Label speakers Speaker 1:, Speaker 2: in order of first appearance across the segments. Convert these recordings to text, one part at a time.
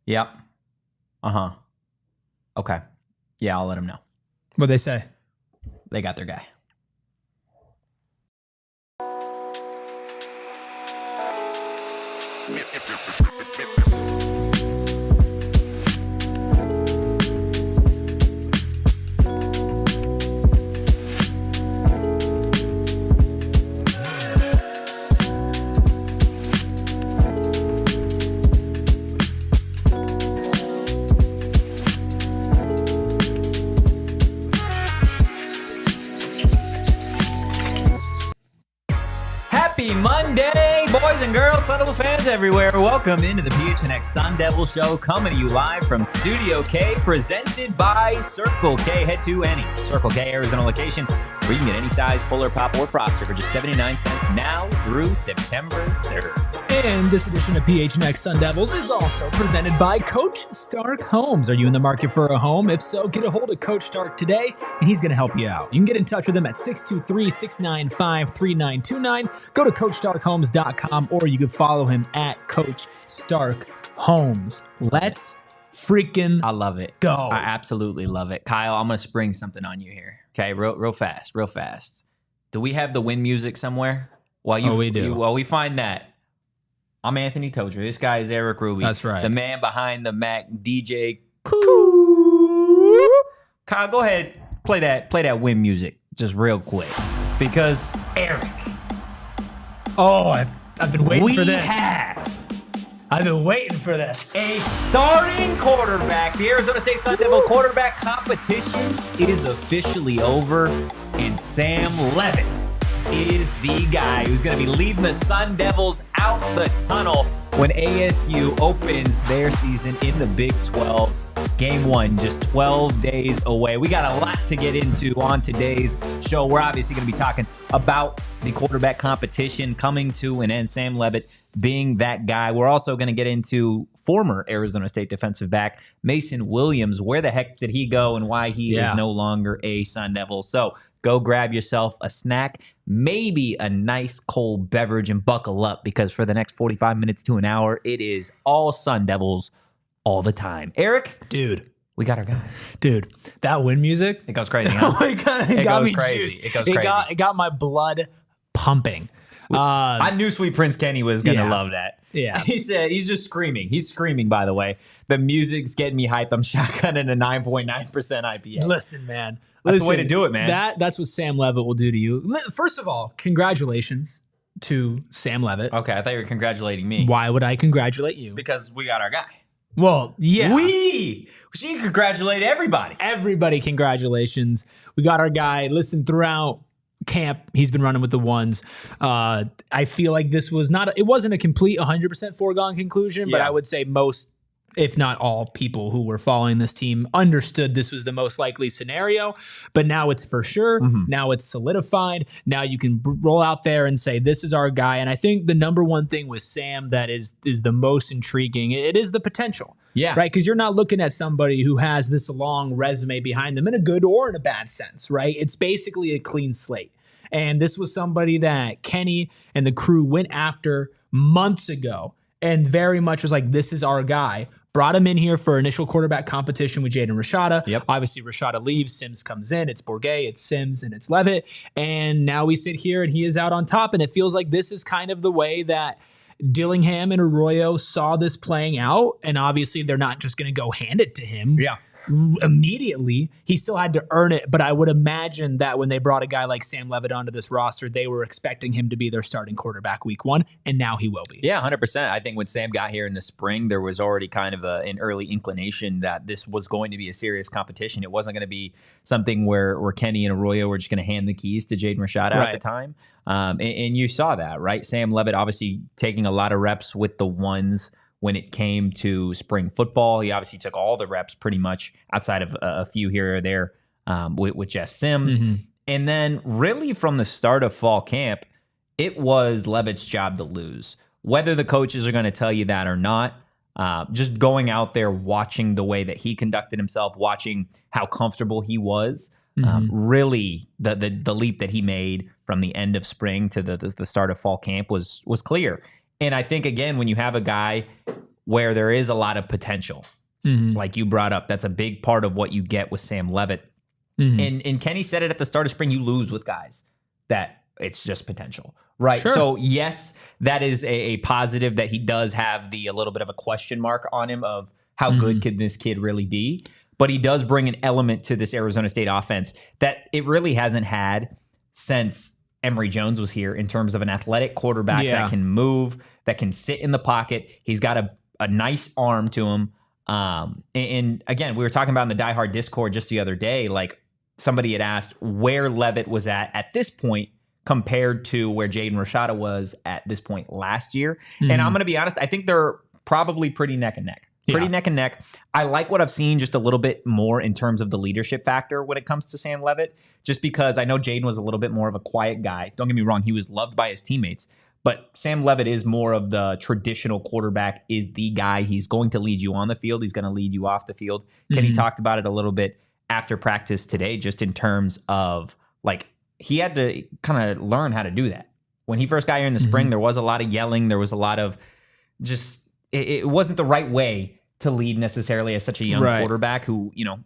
Speaker 1: Yep. Uh-huh. Okay. Yeah, I'll let them know.
Speaker 2: What'd they say?
Speaker 1: They got their guy. Happy Monday, boys and girls, Sun Devil fans everywhere. Welcome into the PHNX Sun Devils show, coming to you live from Studio K, presented by Circle K. Head to any Circle K Arizona location where you can get any size Polar Pop or Froster for just 79 cents now through September 3rd.
Speaker 2: And this edition of PHNX Sun Devils is also presented by Coach Stark Homes. Are you in the market for a home? If so, get a hold of Coach Stark today, and he's going to help you out. You can get in touch with him at 623-695-3929. Go to CoachStarkHomes.com, or you can follow him at Coach Stark Homes. Let's freaking
Speaker 1: I love it.
Speaker 2: go.
Speaker 1: I absolutely love it. Kyle, I'm going to spring something on you here. Okay, real fast. Do we have the win music somewhere?
Speaker 2: We do.
Speaker 1: While we find that, I'm Anthony Totri. This guy is Erik Ruby.
Speaker 2: That's right.
Speaker 1: The man behind the Mac, DJ Cool. Kyle, go ahead. Play that win music just real quick. Because Erik.
Speaker 2: Oh, I've been waiting for this.
Speaker 1: I've been waiting for this. A starting quarterback. The Arizona State Sun Devil quarterback competition is officially over. And Sam Leavitt is the guy who's going to be leading the Sun Devils out the tunnel when ASU opens their season in the Big 12. Game 1, just 12 days away. We got a lot to get into on today's show. We're obviously going to be talking about the quarterback competition coming to an end. Sam Leavitt being that guy. We're also going to get into former Arizona State defensive back Macen Williams. Where the heck did he go and why he is no longer a Sun Devil? So go grab yourself a snack, maybe a nice cold beverage, and buckle up, because for the next 45 minutes to an hour, it is all Sun Devils all the time. Erik?
Speaker 2: Dude.
Speaker 1: We got our guy.
Speaker 2: Dude, that win music.
Speaker 1: It goes crazy, huh?
Speaker 2: it got me
Speaker 1: crazy.
Speaker 2: juiced.
Speaker 1: It goes crazy.
Speaker 2: It got my blood pumping.
Speaker 1: I knew Sweet Prince Kenny was going to love that.
Speaker 2: Yeah.
Speaker 1: He said, he's just screaming. He's screaming, by the way. The music's getting me hyped. I'm shotgunning a 9.9% IPA.
Speaker 2: Listen, man.
Speaker 1: That's the way to do it, man.
Speaker 2: That's what Sam Leavitt will do to you. First of all, congratulations to Sam Leavitt.
Speaker 1: Okay, I thought you were congratulating me.
Speaker 2: Why would I congratulate you?
Speaker 1: Because we got our guy.
Speaker 2: Well, yeah.
Speaker 1: We should congratulate everybody.
Speaker 2: Everybody, congratulations. We got our guy. Listen, throughout camp, he's been running with the ones. I feel like this was it wasn't a complete 100% foregone conclusion, but I would say most, if not all, people who were following this team understood this was the most likely scenario. But now it's for sure. Mm-hmm. Now it's solidified. Now you can roll out there and say, this is our guy. And I think the number one thing with Sam that is the most intriguing, it is the potential. Yeah. Right? Because you're not looking at somebody who has this long resume behind them in a good or in a bad sense, right? It's basically a clean slate. And this was somebody that Kenny and the crew went after months ago and very much was like, this is our guy. Brought him in here for initial quarterback competition with Jaden Rashada. Yep. Obviously, Rashada leaves. Sims comes in. It's Bourguet, it's Sims, and it's Leavitt. And now we sit here and he is out on top. And it feels like this is kind of the way that Dillingham and Arroyo saw this playing out. And obviously, they're not just going to go hand it to him immediately. He still had to earn it. But I would imagine that when they brought a guy like Sam Leavitt onto this roster, they were expecting him to be their starting quarterback week 1. And now he will be.
Speaker 1: Yeah, 100%. I think when Sam got here in the spring, there was already kind of an early inclination that this was going to be a serious competition. It wasn't going to be something where Kenny and Arroyo were just going to hand the keys to Jaden Rashada at the time. And you saw that, right? Sam Leavitt obviously taking a lot of reps with the ones when it came to spring football. He obviously took all the reps pretty much outside of a few here or there with Jeff Sims. Mm-hmm. And then really from the start of fall camp, it was Leavitt's job to lose. Whether the coaches are going to tell you that or not, just going out there, watching the way that he conducted himself, watching how comfortable he was, really the leap that he made from the end of spring to the start of fall camp was clear. And I think, again, when you have a guy where there is a lot of potential. Like you brought up, that's a big part of what you get with Sam Leavitt. And Kenny said it at the start of spring, you lose with guys that it's just potential, right?
Speaker 2: Sure.
Speaker 1: So yes, that is a positive that he does have a little bit of a question mark on him of how good can this kid really be? But he does bring an element to this Arizona State offense that it really hasn't had since Emory Jones was here in terms of an athletic quarterback that can move, that can sit in the pocket. He's got a nice arm to him. And again, we were talking about in the Die Hard Discord just the other day, like somebody had asked where Leavitt was at this point compared to where Jaden Rashada was at this point last year. And I'm going to be honest, I think they're probably pretty neck and neck. Neck and neck. I like what I've seen just a little bit more in terms of the leadership factor when it comes to Sam Leavitt, just because I know Jaden was a little bit more of a quiet guy. Don't get me wrong. He was loved by his teammates. But Sam Leavitt is more of the traditional quarterback, is the guy. He's going to lead you on the field. He's going to lead you off the field. Kenny talked about it a little bit after practice today, just in terms of, like, he had to kind of learn how to do that. When he first got here in the spring, there was a lot of yelling. There was a lot of just, it wasn't the right way to lead necessarily as such a young quarterback who, you know,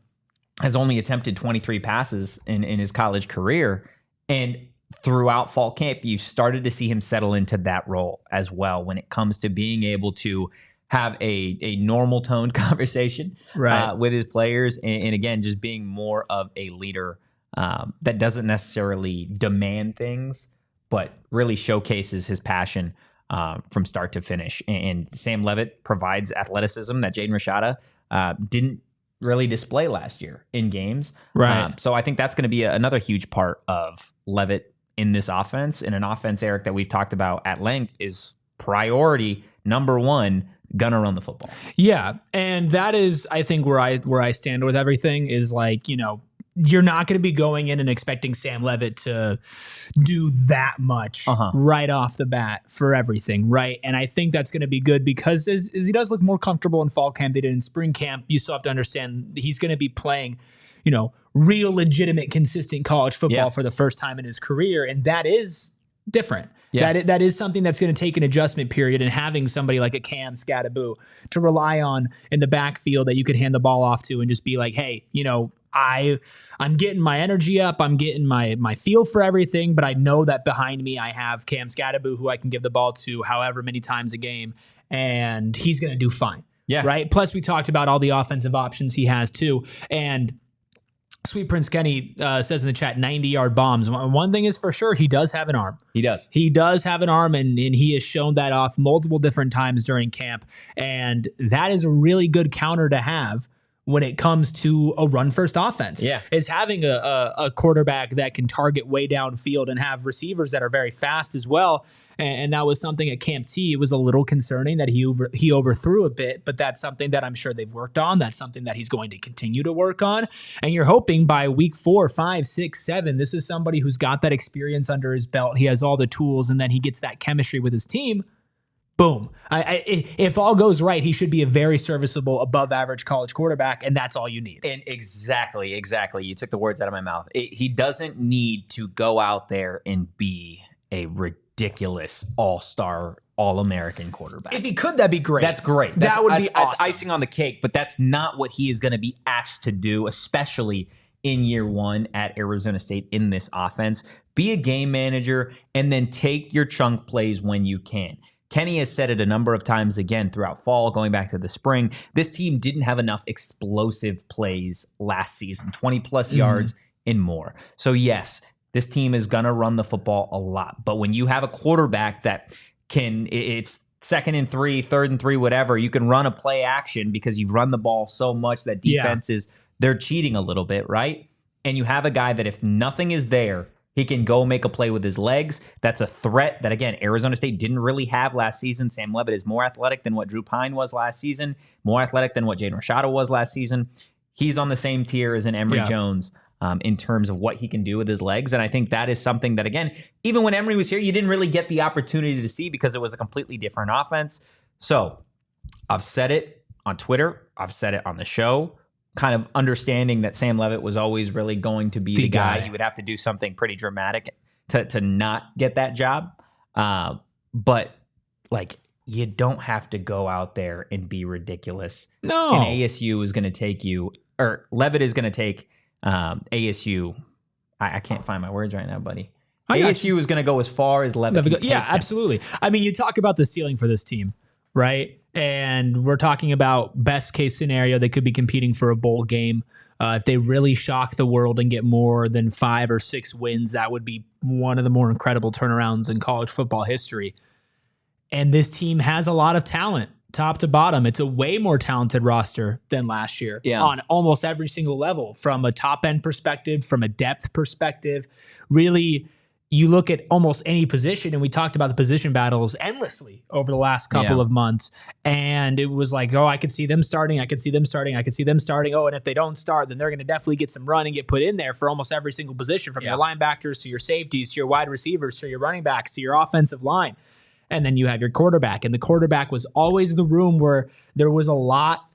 Speaker 1: has only attempted 23 passes in his college career. And throughout fall camp, you started to see him settle into that role as well when it comes to being able to have a normal toned conversation with his players. And again, just being more of a leader that doesn't necessarily demand things, but really showcases his passion from start to finish. And Sam Leavitt provides athleticism that Jaden Rashada didn't really display last year in games. So I think that's going to be another huge part of Leavitt in this offense, and an offense, Eric, that we've talked about at length is priority number one, gonna run the football. Yeah.
Speaker 2: And that is, I think, where I stand with everything is, like, you know, you're not going to be going in and expecting Sam Leavitt to do that much right off the bat for everything, right? And I think that's going to be good because as he does look more comfortable in fall camp than he did in spring camp, you still have to understand he's going to be playing, you know, real, legitimate, consistent college football for the first time in his career, and that is different. That is something that's going to take an adjustment period, and having somebody like a Cam Skattebo to rely on in the backfield that you could hand the ball off to and just be like, hey, you know, I'm getting my energy up, I'm getting my feel for everything, but I know that behind me I have Cam Skattebo who I can give the ball to however many times a game, and he's going to do fine. Right? Plus, we talked about all the offensive options he has too, and Sweet Prince Kenny says in the chat, 90-yard bombs. One thing is for sure, he does have an arm.
Speaker 1: He does.
Speaker 2: He does have an arm, and he has shown that off multiple different times during camp. And that is a really good counter to have when it comes to a run-first offense. Is having a quarterback that can target way downfield and have receivers that are very fast as well. And that was something at Camp T. It was a little concerning that he overthrew a bit, but that's something that I'm sure they've worked on. That's something that he's going to continue to work on. And you're hoping by week 4, 5, 6, 7, this is somebody who's got that experience under his belt. He has all the tools, and then he gets that chemistry with his team. Boom. If all goes right, he should be a very serviceable, above-average college quarterback, and that's all you need.
Speaker 1: And exactly. You took the words out of my mouth. He doesn't need to go out there and be a ridiculous all-star, all-American quarterback.
Speaker 2: If he could, that'd be great.
Speaker 1: That's great. That would be awesome. That's icing on the cake, but that's not what he is going to be asked to do, especially in year one at Arizona State in this offense. Be a game manager and then take your chunk plays when you can. Kenny has said it a number of times again throughout fall, going back to the spring. This team didn't have enough explosive plays last season, 20-plus yards and more. So, yes, this team is going to run the football a lot. But when you have a quarterback that it's 2nd and 3, 3rd and 3, whatever, you can run a play action because you've run the ball so much that defenses, they're cheating a little bit, right? And you have a guy that if nothing is there, he can go make a play with his legs. That's a threat that, again, Arizona State didn't really have last season. Sam Leavitt is more athletic than what Drew Pine was last season, more athletic than what Jaden Rashada was last season. He's on the same tier as an Emory Jones in terms of what he can do with his legs. And I think that is something that, again, even when Emory was here, you didn't really get the opportunity to see because it was a completely different offense. So I've said it on Twitter. I've said it on the show. Kind of understanding that Sam Leavitt was always really going to be the guy. He would have to do something pretty dramatic to not get that job. But like
Speaker 3: you don't have to go out there and be ridiculous.
Speaker 2: No.
Speaker 3: And ASU is going to take you, or Leavitt is going to take ASU. I can't find my words right now, buddy. ASU is going to go as far as Leavitt can take them.
Speaker 2: Absolutely. I mean, you talk about the ceiling for this team, right? And we're talking about best case scenario, they could be competing for a bowl game. If they really shock the world and get more than 5 or 6 wins, that would be one of the more incredible turnarounds in college football history. And this team has a lot of talent, top to bottom. It's a way more talented roster than last year on almost every single level, from a top-end perspective, from a depth perspective. Really, you look at almost any position, and we talked about the position battles endlessly over the last couple of months. And it was like, oh, I could see them starting. I could see them starting. I could see them starting. Oh, and if they don't start, then they're going to definitely get some run and get put in there for almost every single position, from your linebackers to your safeties, to your wide receivers, to your running backs, to your offensive line. And then you have your quarterback. And the quarterback was always the room where there was a lot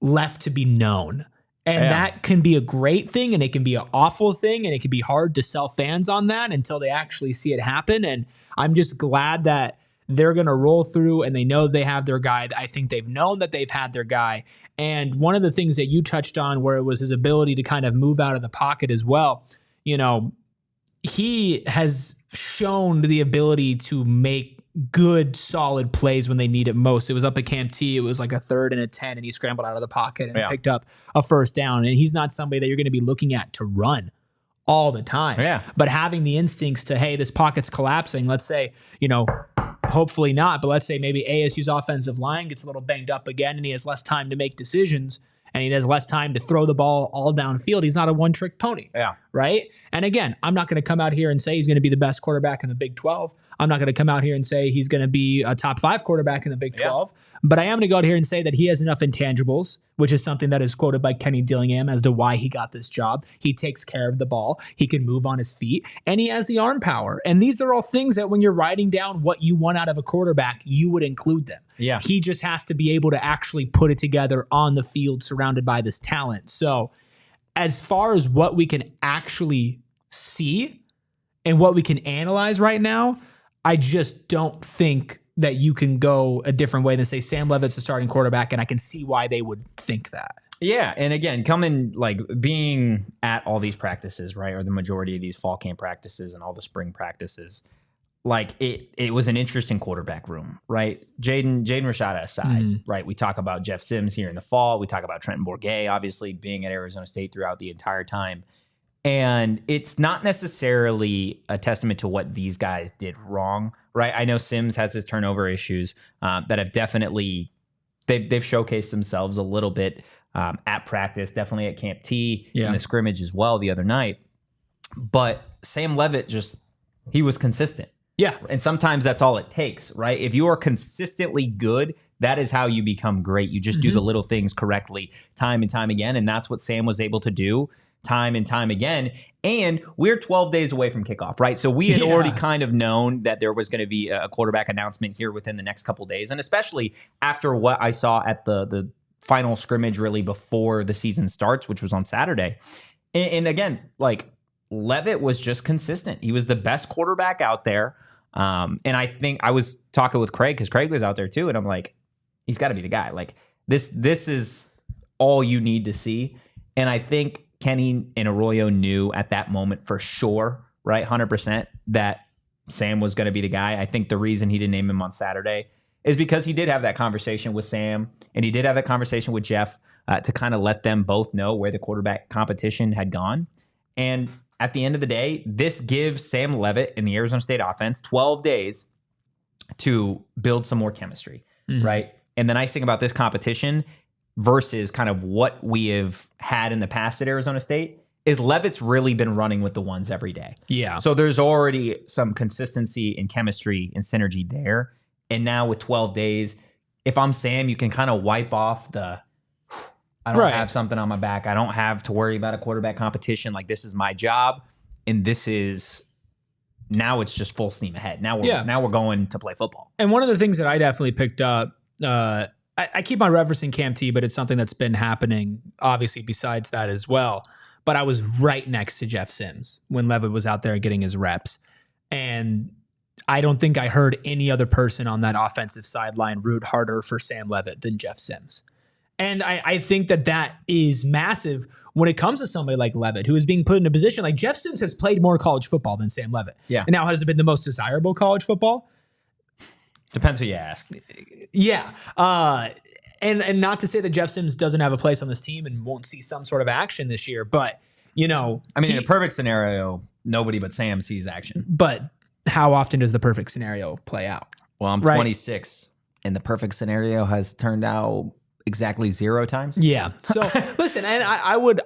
Speaker 2: left to be known. And that can be a great thing, and it can be an awful thing, and it can be hard to sell fans on that until they actually see it happen. And I'm just glad that they're going to roll through and they know they have their guy. I think they've known that they've had their guy. And one of the things that you touched on, where it was his ability to kind of move out of the pocket as well, you know, he has shown the ability to make good, solid plays when they need it most. It was up at Camp T. It was like a 3rd and 10, and he scrambled out of the pocket and picked up a first down. And he's not somebody that you're going to be looking at to run all the time. Yeah. But having the instincts to, hey, this pocket's collapsing. Let's say, you know, hopefully not, but let's say maybe ASU's offensive line gets a little banged up again, and he has less time to make decisions, and he has less time to throw the ball all downfield. He's not a one-trick pony. Yeah. Right? And again, I'm not going to come out here and say he's going to be the best quarterback in the Big 12. I'm not going to come out here and say he's going to be a top 5 quarterback in the Big 12. But I am going to go out here and say that he has enough intangibles, which is something that is quoted by Kenny Dillingham as to why he got this job. He takes care of the ball. He can move on his feet, and he has the arm power. And these are all things that when you're writing down what you want out of a quarterback, you would include them. Yeah. He just has to be able to actually put it together on the field surrounded by this talent. So as far as what we can actually see and what we can analyze right now, I just don't think that you can go a different way than say Sam Leavitt's the starting quarterback, and I can see why they would think that.
Speaker 3: Yeah, and again, being at all these practices, right, or the majority of these fall camp practices and all the spring practices, like it was an interesting quarterback room, right? Jaden Rashada aside, right? We talk about Jeff Sims here in the fall. We talk about Trenton Bourguet, obviously being at Arizona State throughout the entire time. And it's not necessarily a testament to what these guys did wrong, right? I know Sims has his turnover issues that have definitely, they've showcased themselves a little bit at practice, definitely at Camp T, in the scrimmage as well the other night. But Sam Leavitt he was consistent. Yeah. And sometimes that's all it takes, right? If you are consistently good, that is how you become great. You just do the little things correctly time and time again. And that's what Sam was able to do time and time again. And we're 12 days away from kickoff, right? So we had already kind of known that there was going to be a quarterback announcement here within the next couple days. And especially after what I saw at the final scrimmage really before the season starts, which was on Saturday. And again, like Leavitt was just consistent. He was the best quarterback out there. And I think I was talking with Craig because Craig was out there too. And I'm like, he's got to be the guy. Like this is all you need to see. And I think Kenny and Arroyo knew at that moment for sure, right, 100%, that Sam was going to be the guy. I think the reason he didn't name him on Saturday is because he did have that conversation with Sam, and he did have that conversation with Jeff to kind of let them both know where the quarterback competition had gone. And at the end of the day, this gives Sam Leavitt and the Arizona State offense 12 days to build some more chemistry, right? And the nice thing about this competition versus kind of what we have had in the past at Arizona State is Leavitt's really been running with the ones every day. Yeah. So there's already some consistency and chemistry and synergy there. And now with 12 days, if I'm Sam, you can kind of wipe off I don't have something on my back. I don't have to worry about a quarterback competition. Like, this is my job. And now it's just full steam ahead. Now we're going to play football.
Speaker 2: And one of the things that I definitely picked up, I keep on referencing Camp T, but it's something that's been happening, obviously, besides that as well. But I was right next to Jeff Sims when Leavitt was out there getting his reps. And I don't think I heard any other person on that offensive sideline root harder for Sam Leavitt than Jeff Sims. And I think that is massive when it comes to somebody like Leavitt, who is being put in a position like Jeff Sims has played more college football than Sam Leavitt.
Speaker 3: Yeah.
Speaker 2: And now has it been the most desirable college football?
Speaker 3: Depends who you ask.
Speaker 2: Yeah. And not to say that Jeff Sims doesn't have a place on this team and won't see some sort of action this year, but, you know.
Speaker 3: I mean, in a perfect scenario, nobody but Sam sees action.
Speaker 2: But how often does the perfect scenario play out?
Speaker 3: Well, I'm 26, and the perfect scenario has turned out exactly 0 times.
Speaker 2: Yeah. So listen, and I would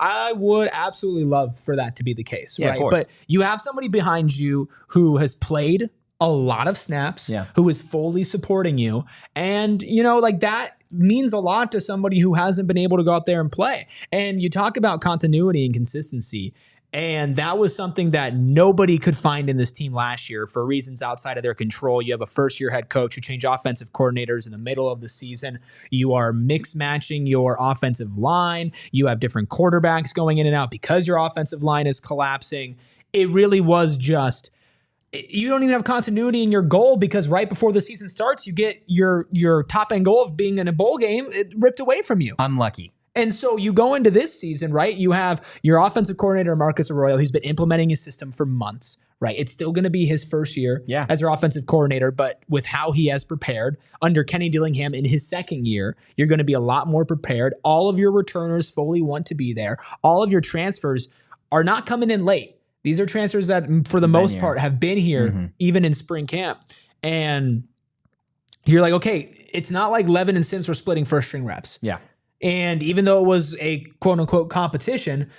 Speaker 2: absolutely love for that to be the case,
Speaker 3: Yeah,
Speaker 2: right?
Speaker 3: of course.
Speaker 2: But you have somebody behind you who has played a lot of snaps, who is fully supporting you, and you know, like that means a lot to somebody who hasn't been able to go out there and play. And you talk about continuity and consistency. And that was something that nobody could find in this team last year for reasons outside of their control. You have a first-year head coach who changed offensive coordinators in the middle of the season. You are mix-matching your offensive line. You have different quarterbacks going in and out because your offensive line is collapsing. It really was just, you don't even have continuity in your goal because right before the season starts, you get your top-end goal of being in a bowl game ripped away from you.
Speaker 3: Unlucky.
Speaker 2: And so you go into this season, right? You have your offensive coordinator, Marcus Arroyo. He's been implementing his system for months, right? It's still going to be his first year as your offensive coordinator, but with how he has prepared under Kenny Dillingham in his second year, you're going to be a lot more prepared. All of your returners fully want to be there. All of your transfers are not coming in late. These are transfers that, for the most part, have been here even in spring camp. And you're like, okay, it's not like Levin and Sims were splitting first string reps.
Speaker 3: Yeah.
Speaker 2: And even though it was a quote unquote competition,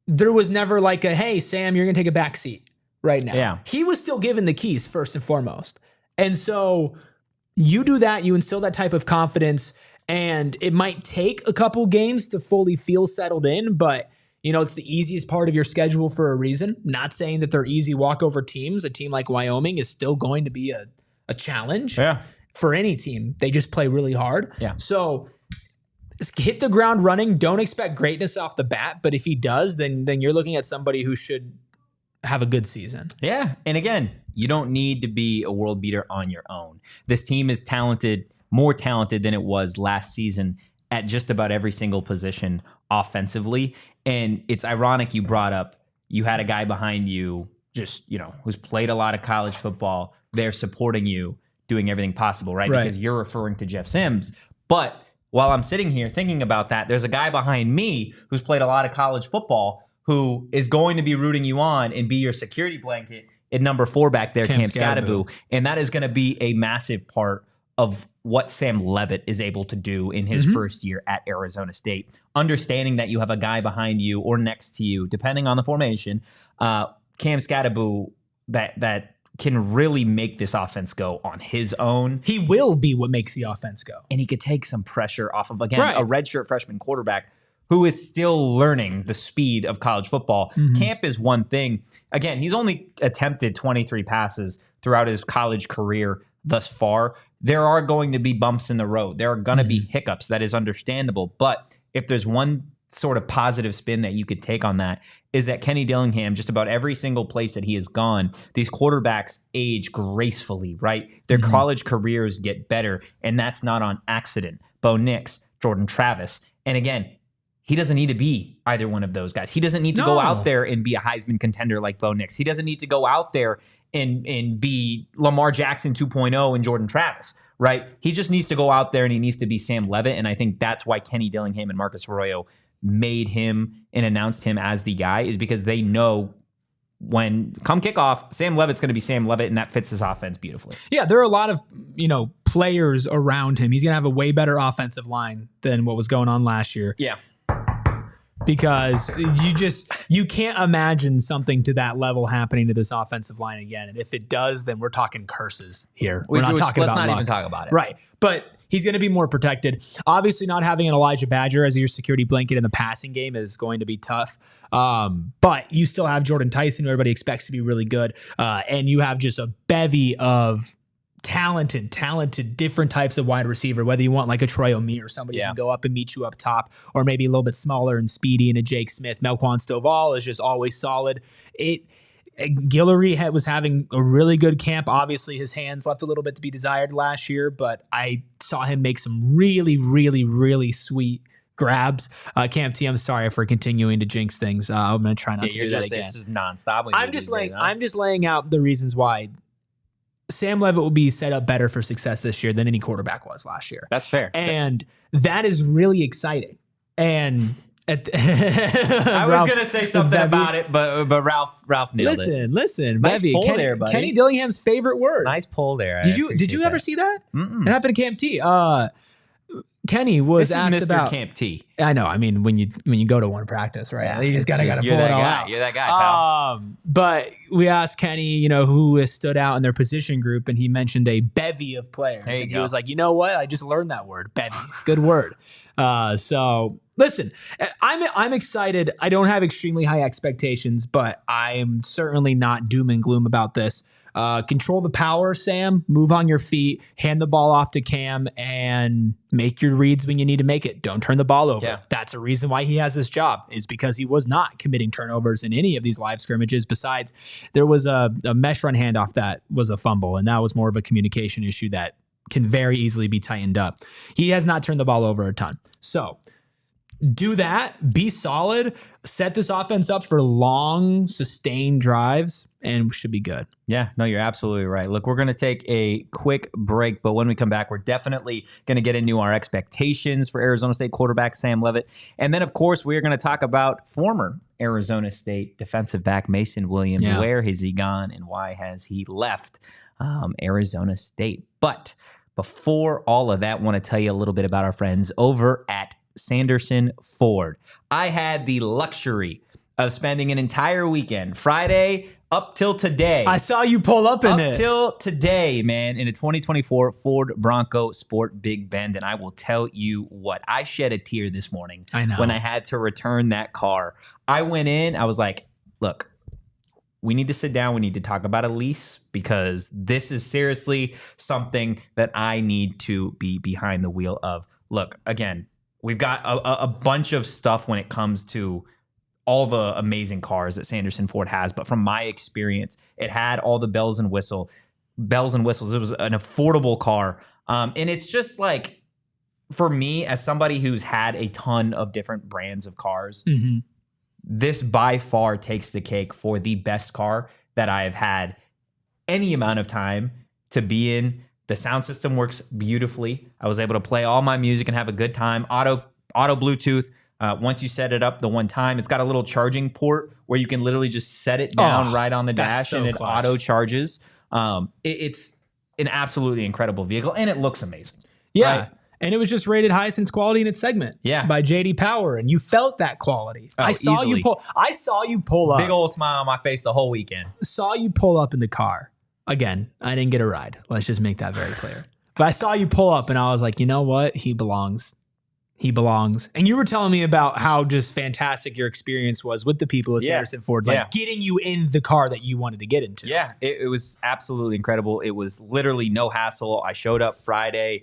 Speaker 2: there was never like a, hey, Sam, you're going to take a back seat right now.
Speaker 3: Yeah.
Speaker 2: He was still given the keys first and foremost. And so you do that, you instill that type of confidence, and it might take a couple games to fully feel settled in, but you know, it's the easiest part of your schedule for a reason. Not saying that they're easy walkover teams. A team like Wyoming is still going to be a challenge for any team. They just play really hard.
Speaker 3: Yeah.
Speaker 2: So hit the ground running. Don't expect greatness off the bat, but if he does, then you're looking at somebody who should have a good season.
Speaker 3: Yeah. And again, you don't need to be a world beater on your own. This team is talented, more talented than it was last season at just about every single position offensively. And it's ironic you brought up, you had a guy behind you just, you know, who's played a lot of college football. They're supporting you, doing everything possible, right? Because you're referring to Jeff Sims. But while I'm sitting here thinking about that, there's a guy behind me who's played a lot of college football who is going to be rooting you on and be your security blanket at number 4 back there, Cam Skattebo. And that is going to be a massive part of what Sam Leavitt is able to do in his first year at Arizona State. Understanding that you have a guy behind you or next to you, depending on the formation, Cam Skattebo, that can really make this offense go on his own.
Speaker 2: He will be what makes the offense go.
Speaker 3: And he could take some pressure off of, again, a redshirt freshman quarterback who is still learning the speed of college football. Camp is one thing. Again, he's only attempted 23 passes throughout his college career thus far. There are going to be bumps in the road. There are going to be hiccups. That is understandable. But if there's one sort of positive spin that you could take on that, is that Kenny Dillingham, just about every single place that he has gone, these quarterbacks age gracefully, right? Their college careers get better, and that's not on accident. Bo Nix, Jordan Travis. And again, he doesn't need to be either one of those guys. He doesn't need to go out there and be a Heisman contender like Bo Nix. He doesn't need to go out there and be Lamar Jackson 2.0 and Jordan Travis, right? He just needs to go out there and he needs to be Sam Leavitt. And I think that's why Kenny Dillingham and Marcus Arroyo made him and announced him as the guy, is because they know when come kickoff, Sam Leavitt's going to be Sam Leavitt, and that fits his offense beautifully.
Speaker 2: Yeah, there are a lot of, players around him. He's going to have a way better offensive line than what was going on last year.
Speaker 3: Yeah.
Speaker 2: Because you can't imagine something to that level happening to this offensive line again. And if it does, then we're talking curses here. We're not talking about luck.
Speaker 3: Let's not even talk about it.
Speaker 2: Right. But he's going to be more protected. Obviously, not having an Elijah Badger as your security blanket in the passing game is going to be tough. But you still have Jordan Tyson, who everybody expects to be really good. And you have just a bevy of talented, different types of wide receiver, whether you want like a Troy O'Meara or somebody who can go up and meet you up top, or maybe a little bit smaller and speedy and a Jake Smith. Melquan Stovall is just always solid. Guillory was having a really good camp. Obviously, his hands left a little bit to be desired last year, but I saw him make some really, really, really sweet grabs. Camp T, I'm sorry for continuing to jinx things. I'm going to try not to do that again.
Speaker 3: This is nonstop.
Speaker 2: I'm just laying out the reasons why Sam Leavitt will be set up better for success this year than any quarterback was last year.
Speaker 3: That's fair.
Speaker 2: And that is really exciting. And
Speaker 3: I was going to say something about it, but Ralph nailed it.
Speaker 2: Listen.
Speaker 3: Nice
Speaker 2: Bevy,
Speaker 3: pull there, buddy.
Speaker 2: Kenny Dillingham's favorite word.
Speaker 3: Nice pull there.
Speaker 2: Did you ever see that?
Speaker 3: Mm-mm.
Speaker 2: It happened to Camp T. Kenny was
Speaker 3: this
Speaker 2: asked
Speaker 3: is Mr.
Speaker 2: about
Speaker 3: Camp T.
Speaker 2: I know. I mean, when you go to one practice, right?
Speaker 3: Yeah,
Speaker 2: you just gotta pull it all out.
Speaker 3: You're that guy, pal.
Speaker 2: But we asked Kenny, who has stood out in their position group, and he mentioned a bevy of players.
Speaker 3: There you
Speaker 2: and
Speaker 3: go.
Speaker 2: He was like, you know what? I just learned that word, bevy. Good word. So listen, I'm excited. I don't have extremely high expectations, but I'm certainly not doom and gloom about this. Control the power, Sam. Move on your feet. Hand the ball off to Cam and make your reads when you need to make it. Don't turn the ball over.
Speaker 3: Yeah.
Speaker 2: That's a reason why he has this job, is because he was not committing turnovers in any of these live scrimmages. Besides, there was a mesh run handoff that was a fumble, and that was more of a communication issue that can very easily be tightened up. He has not turned the ball over a ton. So do that, be solid, set this offense up for long, sustained drives, and we should be good.
Speaker 3: Yeah, no, you're absolutely right. Look, we're going to take a quick break, but when we come back, we're definitely going to get into our expectations for Arizona State quarterback Sam Leavitt. And then, of course, we are going to talk about former Arizona State defensive back Macen Williams.
Speaker 2: Yeah.
Speaker 3: Where has he gone and why has he left Arizona State? But before all of that, I want to tell you a little bit about our friends over at Sanderson Ford. I had the luxury of spending an entire weekend, Friday up till today.
Speaker 2: I saw you pull up in it.
Speaker 3: Up till today, man, in a 2024 Ford Bronco Sport Big Bend. And I will tell you what, I shed a tear this morning when I had to return that car. I went in, I was like, look, we need to sit down. We need to talk about a lease, because this is seriously something that I need to be behind the wheel of. Look, again, we've got a bunch of stuff when it comes to all the amazing cars that Sanderson Ford has. But from my experience, it had all the bells and whistles. It was an affordable car. And it's just like, for me, as somebody who's had a ton of different brands of cars, this by far takes the cake for the best car that I have had any amount of time to be in. The sound system works beautifully. I was able to play all my music and have a good time. Auto Bluetooth. Once you set it up the one time, it's got a little charging port where you can literally just set it down right on the dash, and it auto charges. It's an absolutely incredible vehicle, and it looks amazing.
Speaker 2: Yeah.
Speaker 3: Right?
Speaker 2: And it was just rated highest in its quality in its segment by JD Power, and you felt that quality. I saw you pull up.
Speaker 3: Big old smile on my face the whole weekend.
Speaker 2: Saw you pull up in the car. Again, I didn't get a ride. Let's just make that very clear. But I saw you pull up, and I was like, you know what? He belongs. He belongs. And you were telling me about how just fantastic your experience was with the people at Sanderson Ford, getting you in the car that you wanted to get into.
Speaker 3: Yeah, it was absolutely incredible. It was literally no hassle. I showed up Friday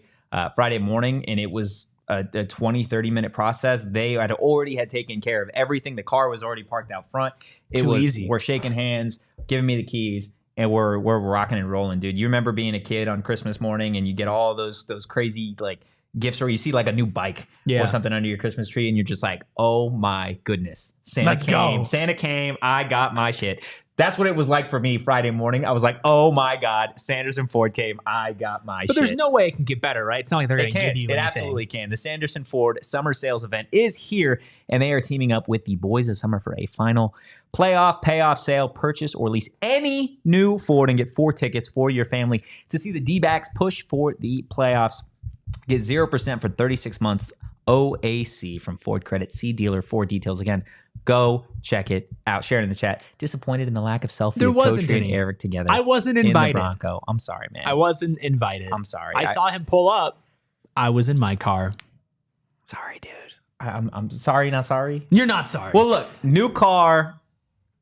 Speaker 3: morning, and it was a 20, 30-minute process. They had already taken care of everything. The car was already parked out front. It was easy. We're shaking hands, giving me the keys, and we're rocking and rolling, dude. You remember being a kid on Christmas morning, and you get all those crazy gifts, where you see a new bike or something under your Christmas tree, and you're just like, oh my goodness, Santa came, I got my shit. That's what it was like for me Friday morning. I was like, oh my God, Sanderson Ford came, I got my shit.
Speaker 2: But there's no way it can get better, right? It's not like they're going to give you anything.
Speaker 3: It absolutely can. The Sanderson Ford Summer Sales Event is here, and they are teaming up with the Boys of Summer for a final payoff sale. Purchase or lease any new Ford and get 4 tickets for your family to see the D-backs push for the playoffs. Get 0% for 36 months OAC from Ford Credit. See dealer for details. Again, go check it out. Share it in the chat. Disappointed in the lack of selfie.
Speaker 2: There wasn't
Speaker 3: Totri
Speaker 2: any.
Speaker 3: and Eric together.
Speaker 2: I wasn't invited.
Speaker 3: In the Bronco. I'm sorry, man.
Speaker 2: I wasn't invited.
Speaker 3: I'm sorry.
Speaker 2: I saw him pull up. I was in my car.
Speaker 3: Sorry, dude. I'm sorry, not sorry.
Speaker 2: You're not sorry.
Speaker 3: Well, look, new car,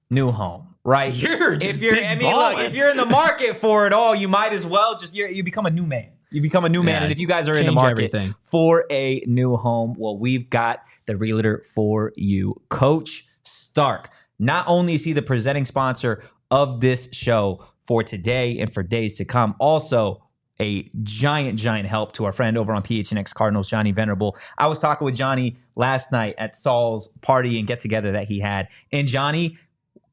Speaker 3: new home, right?
Speaker 2: If you're
Speaker 3: in the market for it all, you might as well you become a new man. You become a new man, and if you guys are in the market for a new home, well, we've got the realtor for you. Coach Stark. Not only is he the presenting sponsor of this show for today and for days to come. Also, a giant help to our friend over on PHNX Cardinals, Johnny Venerable. I was talking with Johnny last night at Saul's party and get-together that he had, and Johnny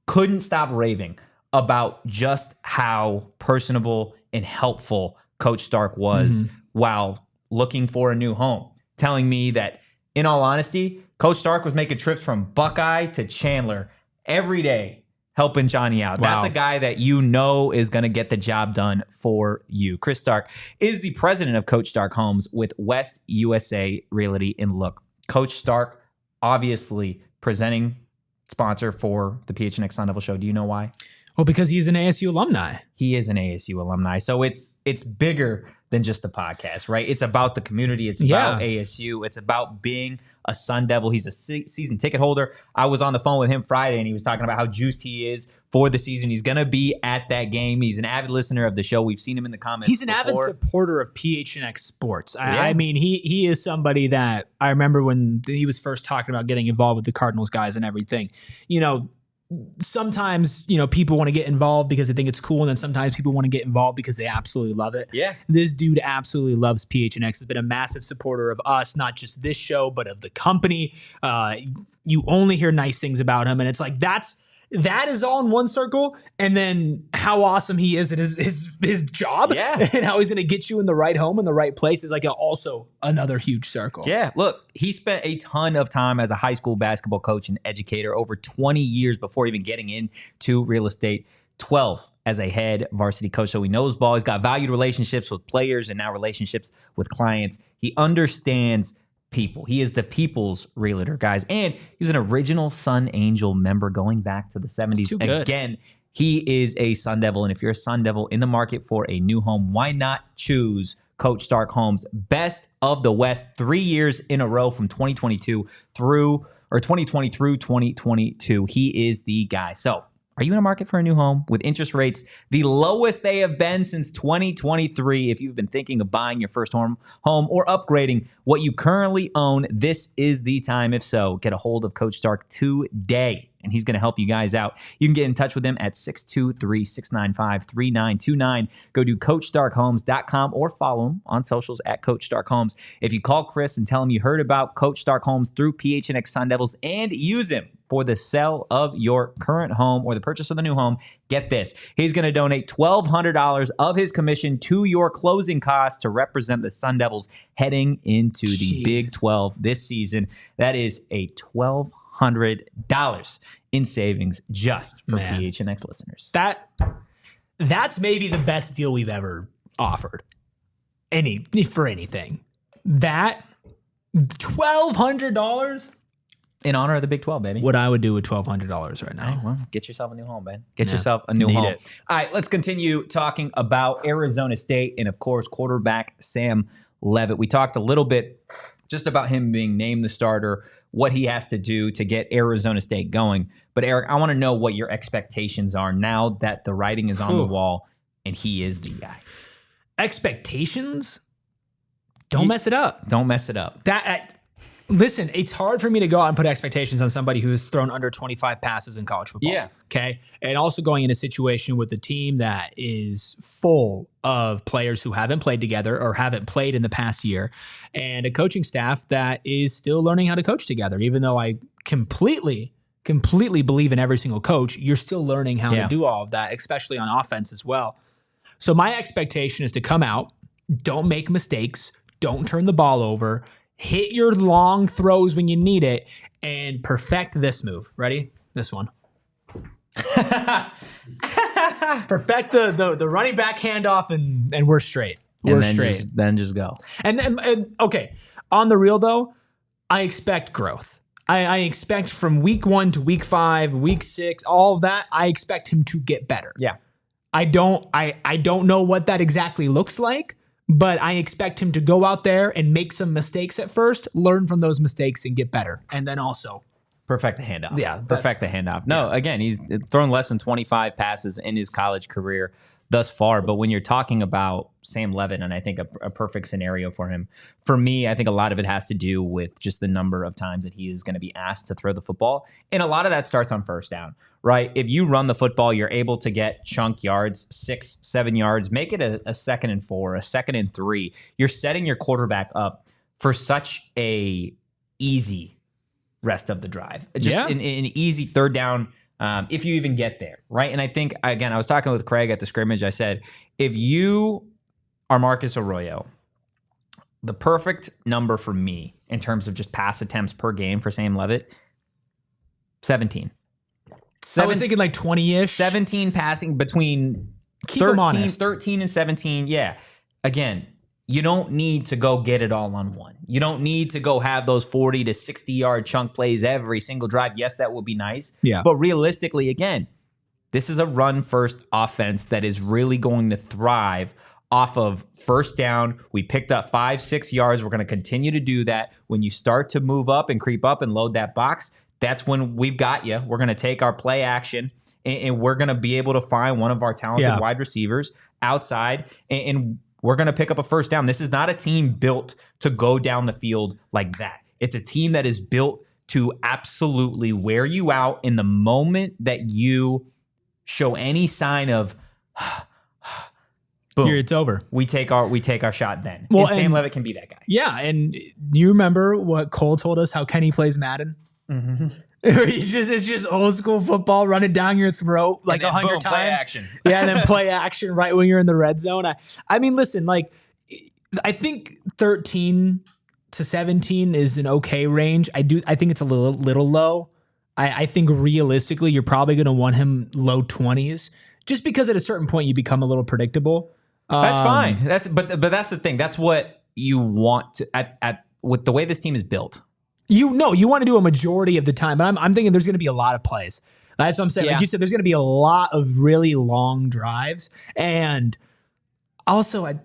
Speaker 3: couldn't stop raving about just how personable and helpful Coach Stark was while looking for a new home, telling me that, in all honesty, Coach Stark was making trips from Buckeye to Chandler every day, helping Johnny out.
Speaker 2: Wow.
Speaker 3: That's a guy that you know is going to get the job done for you. Chris Stark is the president of Coach Stark Homes with West USA Realty. And look, Coach Stark, obviously presenting sponsor for the PHNX Sun Devil show. Do you know why?
Speaker 2: Well, because he's an ASU alumni.
Speaker 3: He is an ASU alumni. So it's bigger than just the podcast, right? It's about the community. It's about ASU. It's about being a Sun Devil. He's a season ticket holder. I was on the phone with him Friday, and he was talking about how juiced he is for the season. He's going to be at that game. He's an avid listener of the show. We've seen him in the comments.
Speaker 2: He's an
Speaker 3: before.
Speaker 2: avid supporter of PHNX Sports. I mean, he is somebody that I remember when he was first talking about getting involved with the Cardinals guys and everything. You know, sometimes, you know, people want to get involved because they think it's cool, and then sometimes people want to get involved because they absolutely love it. Yeah. This dude absolutely loves PHNX. Has been a massive supporter of us, not just this show, but of the company. You only hear nice things about him, and it's like that is all in one circle, and then how awesome he is at his job, and how he's going to get you in the right home in the right place is like also another huge circle. Yeah,
Speaker 3: look, he spent a ton of time as a high school basketball coach and educator, over 20 years before even getting into real estate, 12 as a head varsity coach. So he knows ball. He's got valued relationships with players and now relationships with clients. He understands people. He is the people's realtor, guys. And he's an original Sun Angel member going back to the 70s. Again, he is a Sun Devil. And if you're a Sun Devil in the market for a new home, why not choose Coach Stark Homes? Best of the West 3 years in a row from 2020 through 2022. He is the guy. So, are you in a market for a new home with interest rates the lowest they have been since 2023? If you've been thinking of buying your first home or upgrading what you currently own, this is the time. If so, get a hold of Coach Stark today, and he's going to help you guys out. You can get in touch with him at 623-695-3929. Go to CoachStarkHomes.com or follow him on socials at Coach Stark Homes. If you call Chris and tell him you heard about Coach Stark Homes through PHNX Sun Devils and use him for the sale of your current home or the purchase of the new home, get this. He's going to donate $1,200 of his commission to your closing costs to represent the Sun Devils heading into the Big 12 this season. That is a $1,200 in savings just for PHNX listeners.
Speaker 2: That's maybe the best deal we've ever offered. For anything. That $1,200
Speaker 3: in honor of the Big 12, baby.
Speaker 2: What I would do with $1,200 right now.
Speaker 3: Right, well, get yourself a new home, man. Get yourself a new home. All right, let's continue talking about Arizona State and, of course, quarterback Sam Leavitt. We talked a little bit just about him being named the starter, what he has to do to get Arizona State going. But, Eric, I want to know what your expectations are now that the writing is on the wall and he is the guy.
Speaker 2: Expectations? Don't mess it up.
Speaker 3: Don't mess it up.
Speaker 2: Listen, it's hard for me to go out and put expectations on somebody who has thrown under 25 passes in college football. Yeah. Okay. And also going in a situation with a team that is full of players who haven't played together or haven't played in the past year, and a coaching staff that is still learning how to coach together. Even though I completely believe in every single coach, you're still learning how to do all of that, especially on offense as well. So my expectation is to come out, don't make mistakes, don't turn the ball over, hit your long throws when you need it, and perfect this move. Ready? This one. Perfect the running back handoff, and we're straight. We're straight.
Speaker 3: Then just go.
Speaker 2: And okay, on the real though, I expect growth. I expect from week 1 to week 5, week 6, all of that. I expect him to get better. Yeah. I don't know what that exactly looks like, but I expect him to go out there and make some mistakes at first, learn from those mistakes, and get better. And then also
Speaker 3: perfect the handoff. Yeah. Perfect the handoff. No, again, he's thrown less than 25 passes in his college career, thus far. But when you're talking about Sam Leavitt, and I think a perfect scenario for him, for me, I think a lot of it has to do with just the number of times that he is going to be asked to throw the football. And a lot of that starts on first down, right? If you run the football, you're able to get chunk yards, 6-7 yards, make it a 2nd and 4, a 2nd and 3. You're setting your quarterback up for such a easy rest of the drive. Just an easy third down, if you even get there, right? And I think, again, I was talking with Craig at the scrimmage. I said, if you are Marcus Arroyo, the perfect number for me in terms of just pass attempts per game for Sam Leavitt, 17.
Speaker 2: I was thinking like 20-ish.
Speaker 3: 17 passing between 13 and 17. Yeah. Again, you don't need to go get it all on one. You don't need to go have those 40 to 60-yard chunk plays every single drive. Yes, that would be nice.
Speaker 2: Yeah.
Speaker 3: But realistically, again, this is a run-first offense that is really going to thrive off of first down. We picked up 5-6 yards. We're going to continue to do that. When you start to move up and creep up and load that box, that's when we've got you. We're going to take our play action, and we're going to be able to find one of our talented wide receivers outside, and we're going to pick up a first down. This is not a team built to go down the field like that. It's a team that is built to absolutely wear you out in the moment that you show any sign of boom,
Speaker 2: it's over.
Speaker 3: We take our shot then.
Speaker 2: Well,
Speaker 3: and Sam Leavitt can be that guy.
Speaker 2: Yeah, and you remember what Cole told us how Kenny plays Madden?
Speaker 3: Mm-hmm.
Speaker 2: it's just old school football running down your throat like 100 times.
Speaker 3: Play action.
Speaker 2: Yeah, and then play action right when you're in the red zone. I mean, listen, like I think 13 to 17 is an okay range. I think it's a little low. I think realistically, you're probably going to want him low 20s, just because at a certain point you become a little predictable.
Speaker 3: That's fine. But that's the thing. That's what you want to at with the way this team is built.
Speaker 2: You want to do a majority of the time, but I'm thinking there's going to be a lot of plays. That's what I'm saying.
Speaker 3: Yeah.
Speaker 2: Like you said, there's going to be a lot of really long drives, and also, I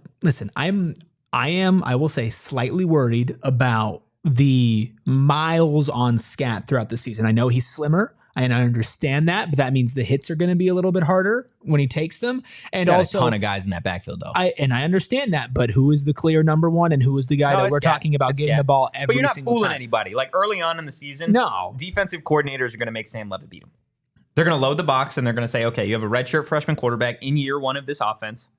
Speaker 2: will say slightly worried about the miles on Scat throughout the season. I know he's slimmer, and I understand that, but that means the hits are going to be a little bit harder when he takes them. And
Speaker 3: got
Speaker 2: also
Speaker 3: a ton of guys in that backfield, though.
Speaker 2: I understand that, but who is the clear number one, and who is the guy that we're talking about getting the ball every single time?
Speaker 3: But you're not fooling anybody. Like early on in the season,
Speaker 2: no,
Speaker 3: defensive coordinators are going to make Sam Leavitt beat him. They're going to load the box, and they're going to say, okay, you have a redshirt freshman quarterback in year one of this offense.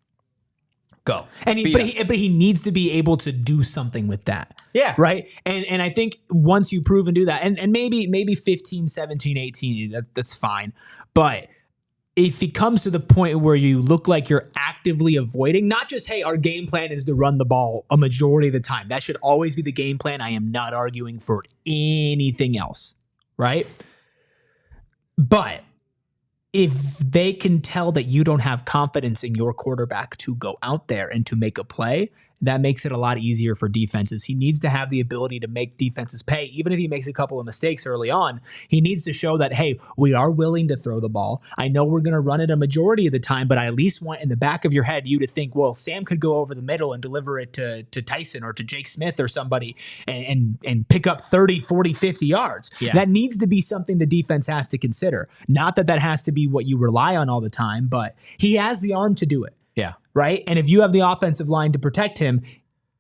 Speaker 3: Go.
Speaker 2: And he needs to be able to do something with that.
Speaker 3: Yeah.
Speaker 2: Right? And I think once you prove and do that, and maybe 15, 17, 18, that's fine. But if it comes to the point where you look like you're actively avoiding, not just, hey, our game plan is to run the ball a majority of the time. That should always be the game plan. I am not arguing for anything else. Right? But if they can tell that you don't have confidence in your quarterback to go out there and to make a play, that makes it a lot easier for defenses. He needs to have the ability to make defenses pay. Even if he makes a couple of mistakes early on, he needs to show that, hey, we are willing to throw the ball. I know we're going to run it a majority of the time, but I at least want in the back of your head you to think, well, Sam could go over the middle and deliver it to Tyson or to Jake Smith or somebody and pick up 30, 40, 50 yards. Yeah. That needs to be something the defense has to consider. Not that has to be what you rely on all the time, but he has the arm to do it.
Speaker 3: Yeah.
Speaker 2: Right? And if you have the offensive line to protect him,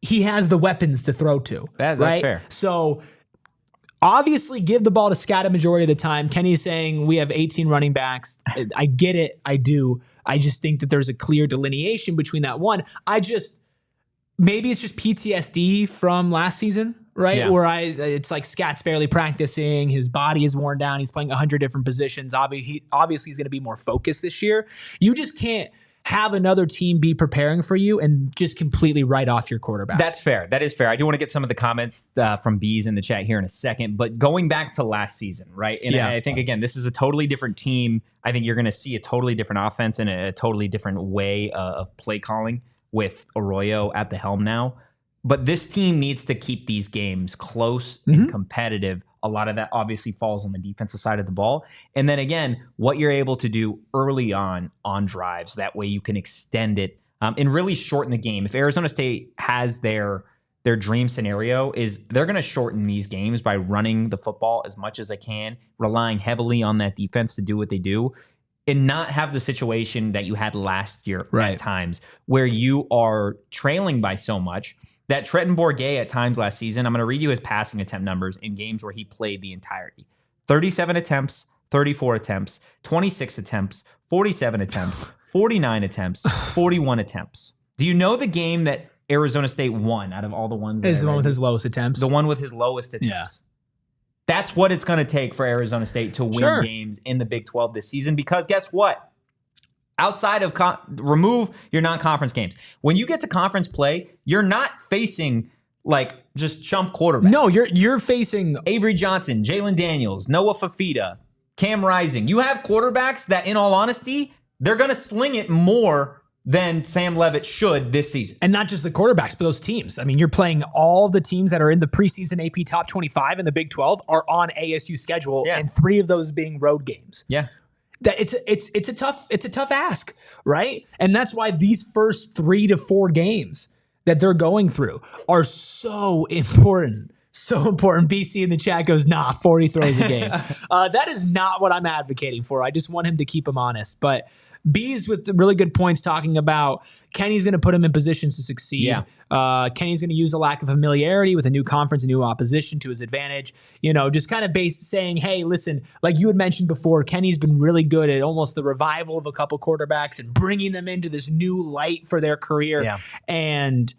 Speaker 2: he has the weapons to throw to.
Speaker 3: That's
Speaker 2: right?
Speaker 3: fair.
Speaker 2: So obviously give the ball to Scat a majority of the time. Kenny's saying we have 18 running backs. I get it. I do. I just think that there's a clear delineation between that one. Maybe it's just PTSD from last season, right?
Speaker 3: Yeah.
Speaker 2: Where it's like Scat's barely practicing. His body is worn down. He's playing 100 different positions. Obviously, he's going to be more focused this year. You just can't have another team be preparing for you and just completely write off your quarterback.
Speaker 3: That's fair. That is fair. I do want to get some of the comments from Bees in the chat here in a second, but going back to last season, right? And I think, again, this is a totally different team. I think you're going to see a totally different offense and a totally different way of play calling with Arroyo at the helm now. But this team needs to keep these games close and competitive. A lot of that obviously falls on the defensive side of the ball. And then again, what you're able to do early on drives, that way you can extend it and really shorten the game. If Arizona State has their dream scenario, is they're going to shorten these games by running the football as much as they can, relying heavily on that defense to do what they do. and not have the situation that you had last year
Speaker 2: Right.
Speaker 3: at times where you are trailing by so much that Trenton Bourguet at times last season, I'm going to read you his passing attempt numbers in games where he played the entirety. 37 attempts, 34 attempts, 26 attempts, 47 attempts, 49 attempts, 41 attempts. Do you know the game that Arizona State won out of all the ones?
Speaker 2: Is the one with his lowest attempts?
Speaker 3: The one with his lowest attempts.
Speaker 2: Yeah.
Speaker 3: That's what it's going to take for Arizona State to win games in the Big 12 this season, because guess what? Outside of remove your non-conference games. When you get to conference play, you're not facing like just chump quarterbacks.
Speaker 2: No, you're facing
Speaker 3: Avery Johnson, Jalen Daniels, Noah Fafita, Cam Rising. You have quarterbacks that, in all honesty, they're going to sling it more than Sam Leavitt should this season.
Speaker 2: And not just the quarterbacks, but those teams. I mean, you're playing all the teams that are in the preseason AP Top 25 in the Big 12 are on ASU schedule, and 3 of those being road games.
Speaker 3: Yeah.
Speaker 2: That it's a tough ask, right? And that's why these first 3 to 4 games that they're going through are so important. So important. BC in the chat goes, 40 throws a game. That is not what I'm advocating for. I just want him to keep him honest. But B's with really good points talking about Kenny's going to put him in positions to succeed.
Speaker 3: Yeah.
Speaker 2: Kenny's going to use a lack of familiarity with a new conference, a new opposition to his advantage. Just kind of saying, hey, listen, like you had mentioned before, Kenny's been really good at almost the revival of a couple quarterbacks and bringing them into this new light for their career.
Speaker 3: Yeah.
Speaker 2: And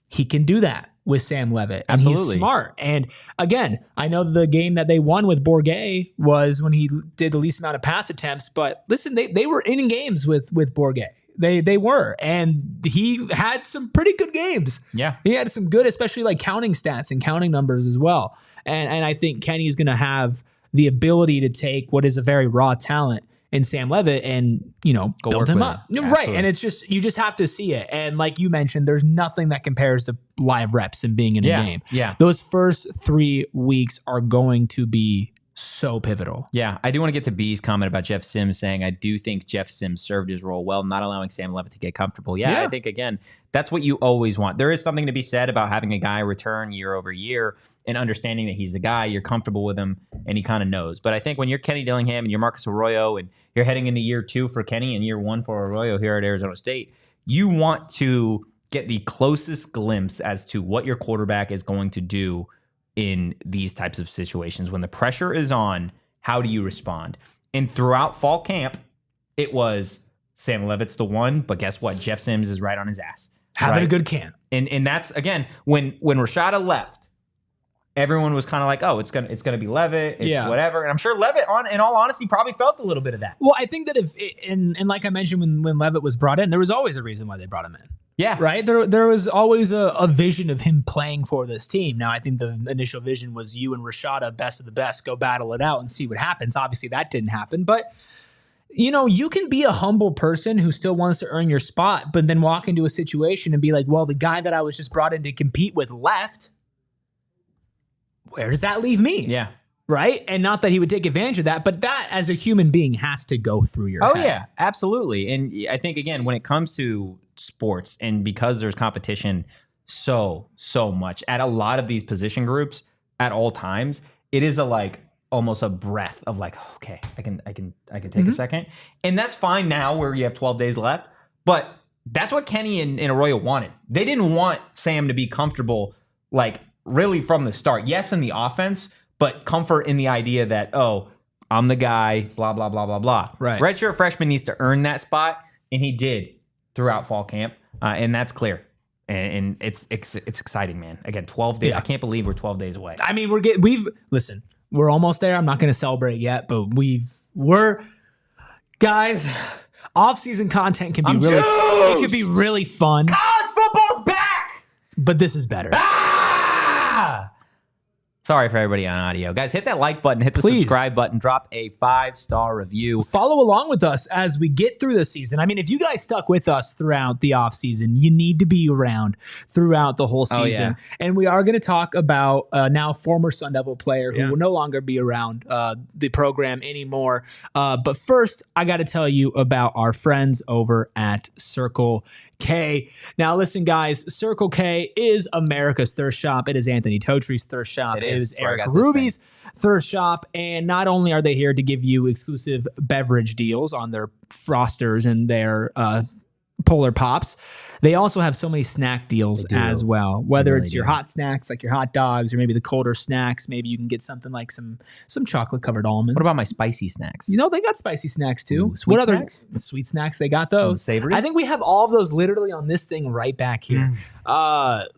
Speaker 2: he can do that with Sam Leavitt. And
Speaker 3: Absolutely.
Speaker 2: he's smart. And again, I know the game that they won with Bourguet was when he did the least amount of pass attempts, but listen, they were in games with Bourguet. They were, and he had some pretty good games.
Speaker 3: Yeah.
Speaker 2: He had some good, especially like counting stats and counting numbers as well. And I think Kenny is going to have the ability to take what is a very raw talent in Sam Leavitt and, build him up. Right. And it's just, you just have to see it. And like you mentioned, there's nothing that compares to live reps and being in a game.
Speaker 3: Yeah.
Speaker 2: Those first 3 weeks are going to be so pivotal.
Speaker 3: Yeah, I do want to get to B's comment about Jeff Sims saying, I do think Jeff Sims served his role well, not allowing Sam Leavitt to get comfortable. Yeah, I think, again, that's what you always want. There is something to be said about having a guy return year over year and understanding that he's the guy, you're comfortable with him, and he kind of knows. But I think when you're Kenny Dillingham and you're Marcus Arroyo and you're heading into year 2 for Kenny and year 1 for Arroyo here at Arizona State, you want to get the closest glimpse as to what your quarterback is going to do in these types of situations. When the pressure is on, how do you respond? And throughout fall camp, it was Sam Leavitt's the one, but guess what? Jeff Sims is right on his ass.
Speaker 2: Having a good camp.
Speaker 3: And that's, again, when Rashada left, everyone was kind of like, oh, it's gonna be Leavitt, it's whatever. And I'm sure Leavitt, in all honesty, probably felt a little bit of that.
Speaker 2: Well, I think that and like I mentioned, when Leavitt was brought in, there was always a reason why they brought him in.
Speaker 3: Yeah.
Speaker 2: Right? There was always a vision of him playing for this team. Now, I think the initial vision was you and Rashada, best of the best, go battle it out and see what happens. Obviously, that didn't happen. But, you can be a humble person who still wants to earn your spot, but then walk into a situation and be like, well, the guy that I was just brought in to compete with left. Where does that leave me?
Speaker 3: Yeah.
Speaker 2: Right? And not that he would take advantage of that, but that as a human being has to go through your head.
Speaker 3: Oh, yeah, absolutely. And I think, again, when it comes to sports, and because there's competition so much at a lot of these position groups at all times, it is almost a breath of like, okay, I can take a second. And that's fine now where you have 12 days left, but that's what Kenny and Arroyo wanted. They didn't want Sam to be comfortable, like, really from the start. Yes, in the offense, but comfort in the idea that, oh, I'm the guy, blah, blah, blah, blah, blah.
Speaker 2: Right.
Speaker 3: Redshirt freshman needs to earn that spot, and he did throughout fall camp, and that's clear. And it's exciting, man. Again, 12 days. Yeah. I can't believe we're 12 days away.
Speaker 2: I mean, listen, we're almost there. I'm not going to celebrate yet, but guys, off-season content can be it could be really fun.
Speaker 3: College football's back!
Speaker 2: But this is better.
Speaker 3: Sorry for everybody on audio. Guys, hit that like button, hit the subscribe button, drop a 5-star review.
Speaker 2: Follow along with us as we get through the season. I mean, if you guys stuck with us throughout the offseason, you need to be around throughout the whole season.
Speaker 3: Oh, yeah.
Speaker 2: And we are going to talk about now former Sun Devil player who will no longer be around the program anymore. But first, I got to tell you about our friends over at Circle K. Now, listen, guys, Circle K is America's thirst shop. It is Anthony Totri's thirst shop. It is Erik Ruby's thirst shop. And not only are they here to give you exclusive beverage deals on their Frosters and their Polar Pops, they also have so many snack deals as well. Whether it's your hot snacks, like your hot dogs, or maybe the colder snacks, maybe you can get something like some chocolate covered almonds.
Speaker 3: What about my spicy snacks?
Speaker 2: You know, they got spicy snacks too.
Speaker 3: Ooh, sweet snacks?
Speaker 2: Sweet snacks? They got those.
Speaker 3: Savory?
Speaker 2: I think we have all of those literally on this thing right back here.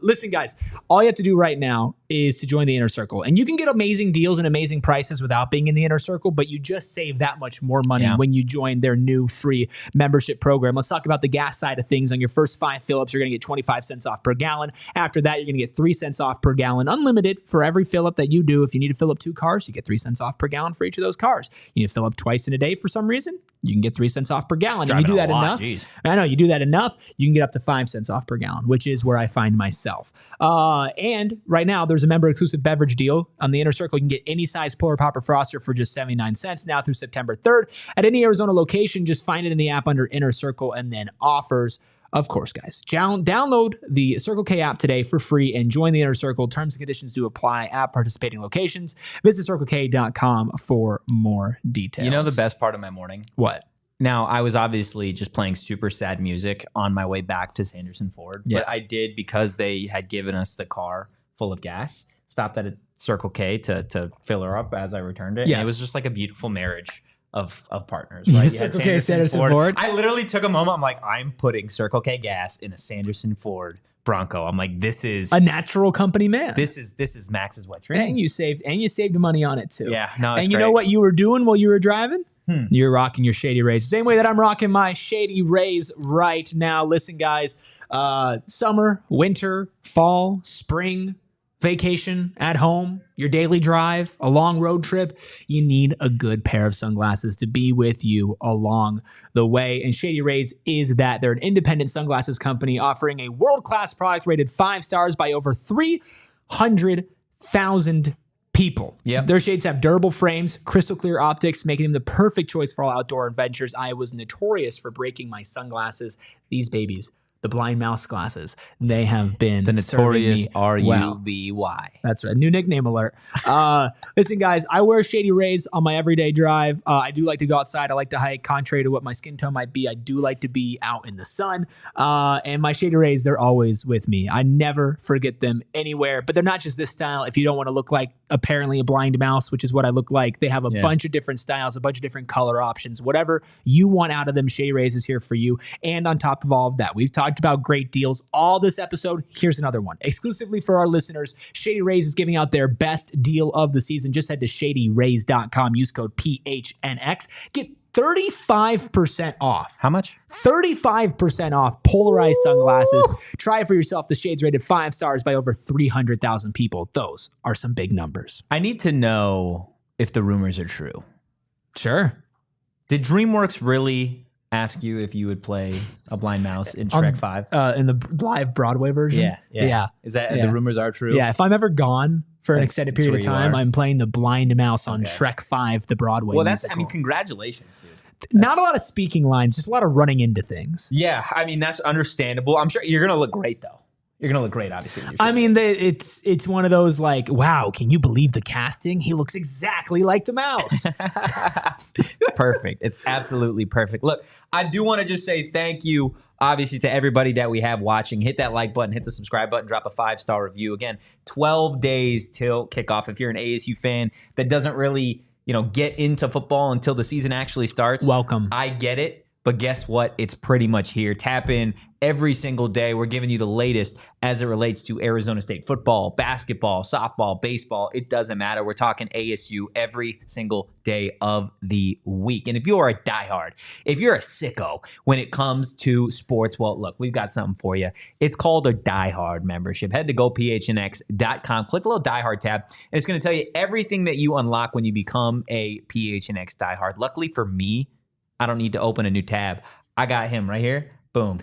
Speaker 2: Listen, guys, all you have to do right now is to join the Inner Circle. And you can get amazing deals and amazing prices without being in the Inner Circle, but you just save that much more money when you join their new free membership program. Let's talk about the gas side of things. On your first 5 fill-ups, you're going to get 25 cents off per gallon. After that, you're going to get 3 cents off per gallon, unlimited for every fill-up that you do. If you need to fill up 2 cars, you get 3 cents off per gallon for each of those cars. You need to fill up twice in a day for some reason, you can get 3 cents off per gallon. And you do that enough. I know, you do that enough, you can get up to 5 cents off per gallon, which is where I find myself. And right now, there's a member exclusive beverage deal on the Inner Circle. You can get any size Polar Pop or Froster for just 79 cents now through September 3rd. At any Arizona location, just find it in the app under Inner Circle and then offers. Of course, guys, download the Circle K app today for free and join the Inner Circle. Terms and conditions do apply at participating locations. Visit CircleK.com for more details.
Speaker 3: You know the best part of my morning?
Speaker 2: What?
Speaker 3: Now, I was obviously just playing super sad music on my way back to Sanderson Ford. Yeah. But I did, because they had given us the car full of gas, stopped at a Circle K to fill her up as I returned it. Yes. And it was just like a beautiful marriage of partners, right?
Speaker 2: Circle K, Sanderson Ford.
Speaker 3: I literally took a moment. I'm like, I'm putting Circle K gas in a Sanderson Ford Bronco. I'm like, this is
Speaker 2: a natural company man.
Speaker 3: This is Max's wet dream.
Speaker 2: And you saved money on it too.
Speaker 3: Yeah, no, it's
Speaker 2: and you
Speaker 3: great.
Speaker 2: know what you were doing while you were driving? You're rocking your Shady Rays. Same way that I'm rocking my Shady Rays right now. Listen, guys, summer, winter, fall, spring, vacation, at home, your daily drive, a long road trip, you need a good pair of sunglasses to be with you along the way. And Shady Rays is that. They're an independent sunglasses company offering a world-class product rated 5 stars by over 300,000 people.
Speaker 3: Yep.
Speaker 2: Their shades have durable frames, crystal clear optics, making them the perfect choice for all outdoor adventures. I was notorious for breaking my sunglasses. These babies, the blind mouse glasses, they have been
Speaker 3: the notorious
Speaker 2: RUBY.
Speaker 3: Well.
Speaker 2: That's right. New nickname alert. Listen, guys, I wear Shady Rays on my everyday drive. I do like to go outside. I like to hike. Contrary to what my skin tone might be, I do like to be out in the sun. And my Shady Rays, they're always with me. I never forget them anywhere. But they're not just this style. If you don't want to look like apparently a blind mouse, which is what I look like, they have a bunch of different styles, a bunch of different color options. Whatever you want out of them, Shady Rays is here for you. And on top of all of that, we've talked about great deals all this episode. Here's another one. Exclusively for our listeners, Shady Rays is giving out their best deal of the season. Just head to shadyrays.com. Use code PHNX. Get 35% off.
Speaker 3: How much?
Speaker 2: 35% off polarized sunglasses. Try it for yourself. The shades rated 5 stars by over 300,000 people. Those are some big numbers.
Speaker 3: I need to know if the rumors are true.
Speaker 2: Sure.
Speaker 3: Did DreamWorks really ask you if you would play a blind mouse in Shrek 5?
Speaker 2: In the live Broadway version?
Speaker 3: Yeah. Is that the rumors are true?
Speaker 2: Yeah, if I'm ever gone for an extended period of time, I'm playing the blind mouse on Shrek 5, the Broadway musical.
Speaker 3: Congratulations, dude.
Speaker 2: Not a lot of speaking lines, just a lot of running into things.
Speaker 3: Yeah, I mean, that's understandable. I'm sure you're going to look great, though. You're going to look great, obviously.
Speaker 2: I mean, it's one of those like, wow, can you believe the casting? He looks exactly like the mouse.
Speaker 3: It's perfect. It's absolutely perfect. Look, I do want to just say thank you, obviously, to everybody that we have watching. Hit that like button, hit the subscribe button, drop a 5-star review. Again, 12 days till kickoff. If you're an ASU fan that doesn't really, get into football until the season actually starts,
Speaker 2: welcome.
Speaker 3: I get it. But guess what? It's pretty much here. Tap in every single day. We're giving you the latest as it relates to Arizona State football, basketball, softball, baseball. It doesn't matter. We're talking ASU every single day of the week. And if you are a diehard, if you're a sicko when it comes to sports, well, look, we've got something for you. It's called a diehard membership. Head to gophnx.com, click the little diehard tab, and it's going to tell you everything that you unlock when you become a PHNX diehard. Luckily for me, I don't need to open a new tab. I got him right here. Boom.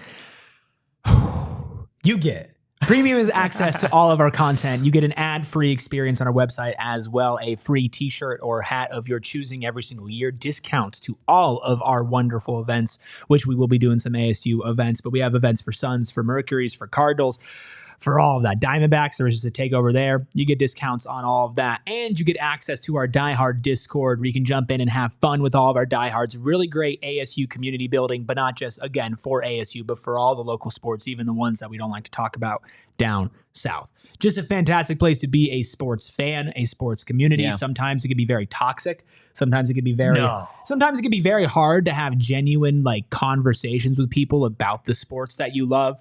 Speaker 2: You get Premium is access to all of our content. You get an ad-free experience on our website as well, a free t-shirt or hat of your choosing every single year, discounts to all of our wonderful events, which we will be doing some ASU events, but we have events for Suns, for Mercuries, for Cardinals, for all of that. Diamondbacks, there was just a takeover there. You get discounts on all of that, and you get access to our Die Hard Discord where you can jump in and have fun with all of our diehards. Really great ASU community building, but not just, again, for ASU, but for all the local sports, even the ones that we don't like to talk about down south. Just a fantastic place to be a sports fan, a sports community.
Speaker 3: Yeah.
Speaker 2: Sometimes it can be very toxic. Sometimes it can be sometimes it can be very hard to have genuine like conversations with people about the sports that you love.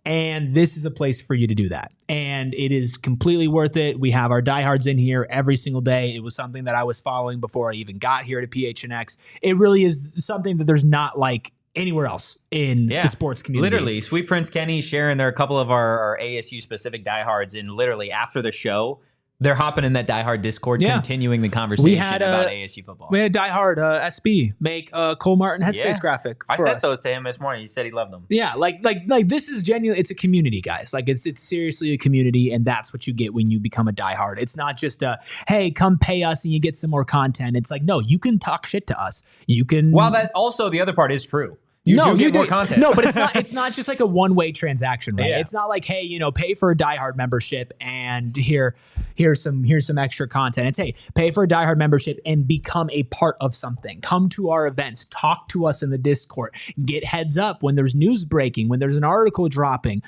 Speaker 2: And this is a place for you to do that. And it is completely worth it. We have our diehards in here every single day. It was something that I was following before I even got here to PHNX. It really is something that there's not like anywhere else in the sports community.
Speaker 3: Literally, Sweet Prince Kenny sharing there are a couple of our ASU specific diehards, and literally after the show, they're hopping in that diehard Discord, continuing the conversation about ASU football.
Speaker 2: We had diehard SB make a Cole Martin headspace graphic.
Speaker 3: I sent those to him this morning. He said he loved them.
Speaker 2: Yeah, like this is genuine. It's a community, guys. Like it's seriously a community, and that's what you get when you become a diehard. It's not just a hey, come pay us and you get some more content. It's like no, you can talk shit to us. You can.
Speaker 3: Well, that also the other part is true. You get more content.
Speaker 2: No, but it's not just like a one-way transaction, right?
Speaker 3: Yeah.
Speaker 2: It's not like, hey, pay for a diehard membership and here's some extra content. It's hey, pay for a diehard membership and become a part of something. Come to our events, talk to us in the Discord, get heads up when there's news breaking, when there's an article dropping.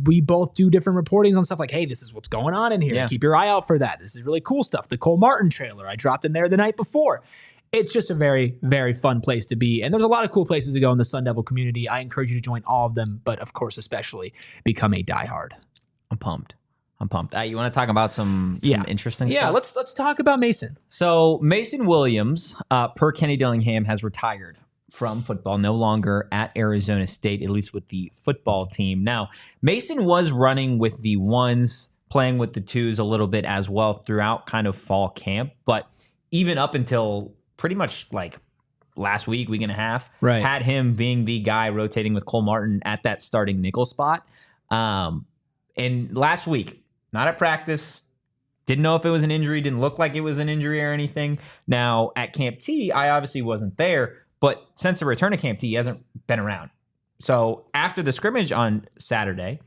Speaker 2: We both do different reportings on stuff like, hey, this is what's going on in here.
Speaker 3: Yeah.
Speaker 2: Keep your eye out for that. This is really cool stuff. The Cole Martin trailer, I dropped in there the night before. It's just a very, very fun place to be. And there's a lot of cool places to go in the Sun Devil community. I encourage you to join all of them, but of course, especially become a diehard.
Speaker 3: I'm pumped. You want to talk about some interesting stuff?
Speaker 2: Yeah, let's talk about Macen.
Speaker 3: So Macen Williams, per Kenny Dillingham, has retired from football, no longer at Arizona State, at least with the football team. Now, Macen was running with the ones, playing with the twos a little bit as well throughout kind of fall camp, but even up until pretty much like last week and a half, had him being the guy rotating with Cole Martin at that starting nickel spot. And last week, not at practice, didn't know if it was an injury, didn't look like it was an injury or anything. Now at Camp T, I obviously wasn't there, but since the return of Camp T, he hasn't been around. So after the scrimmage on Saturday,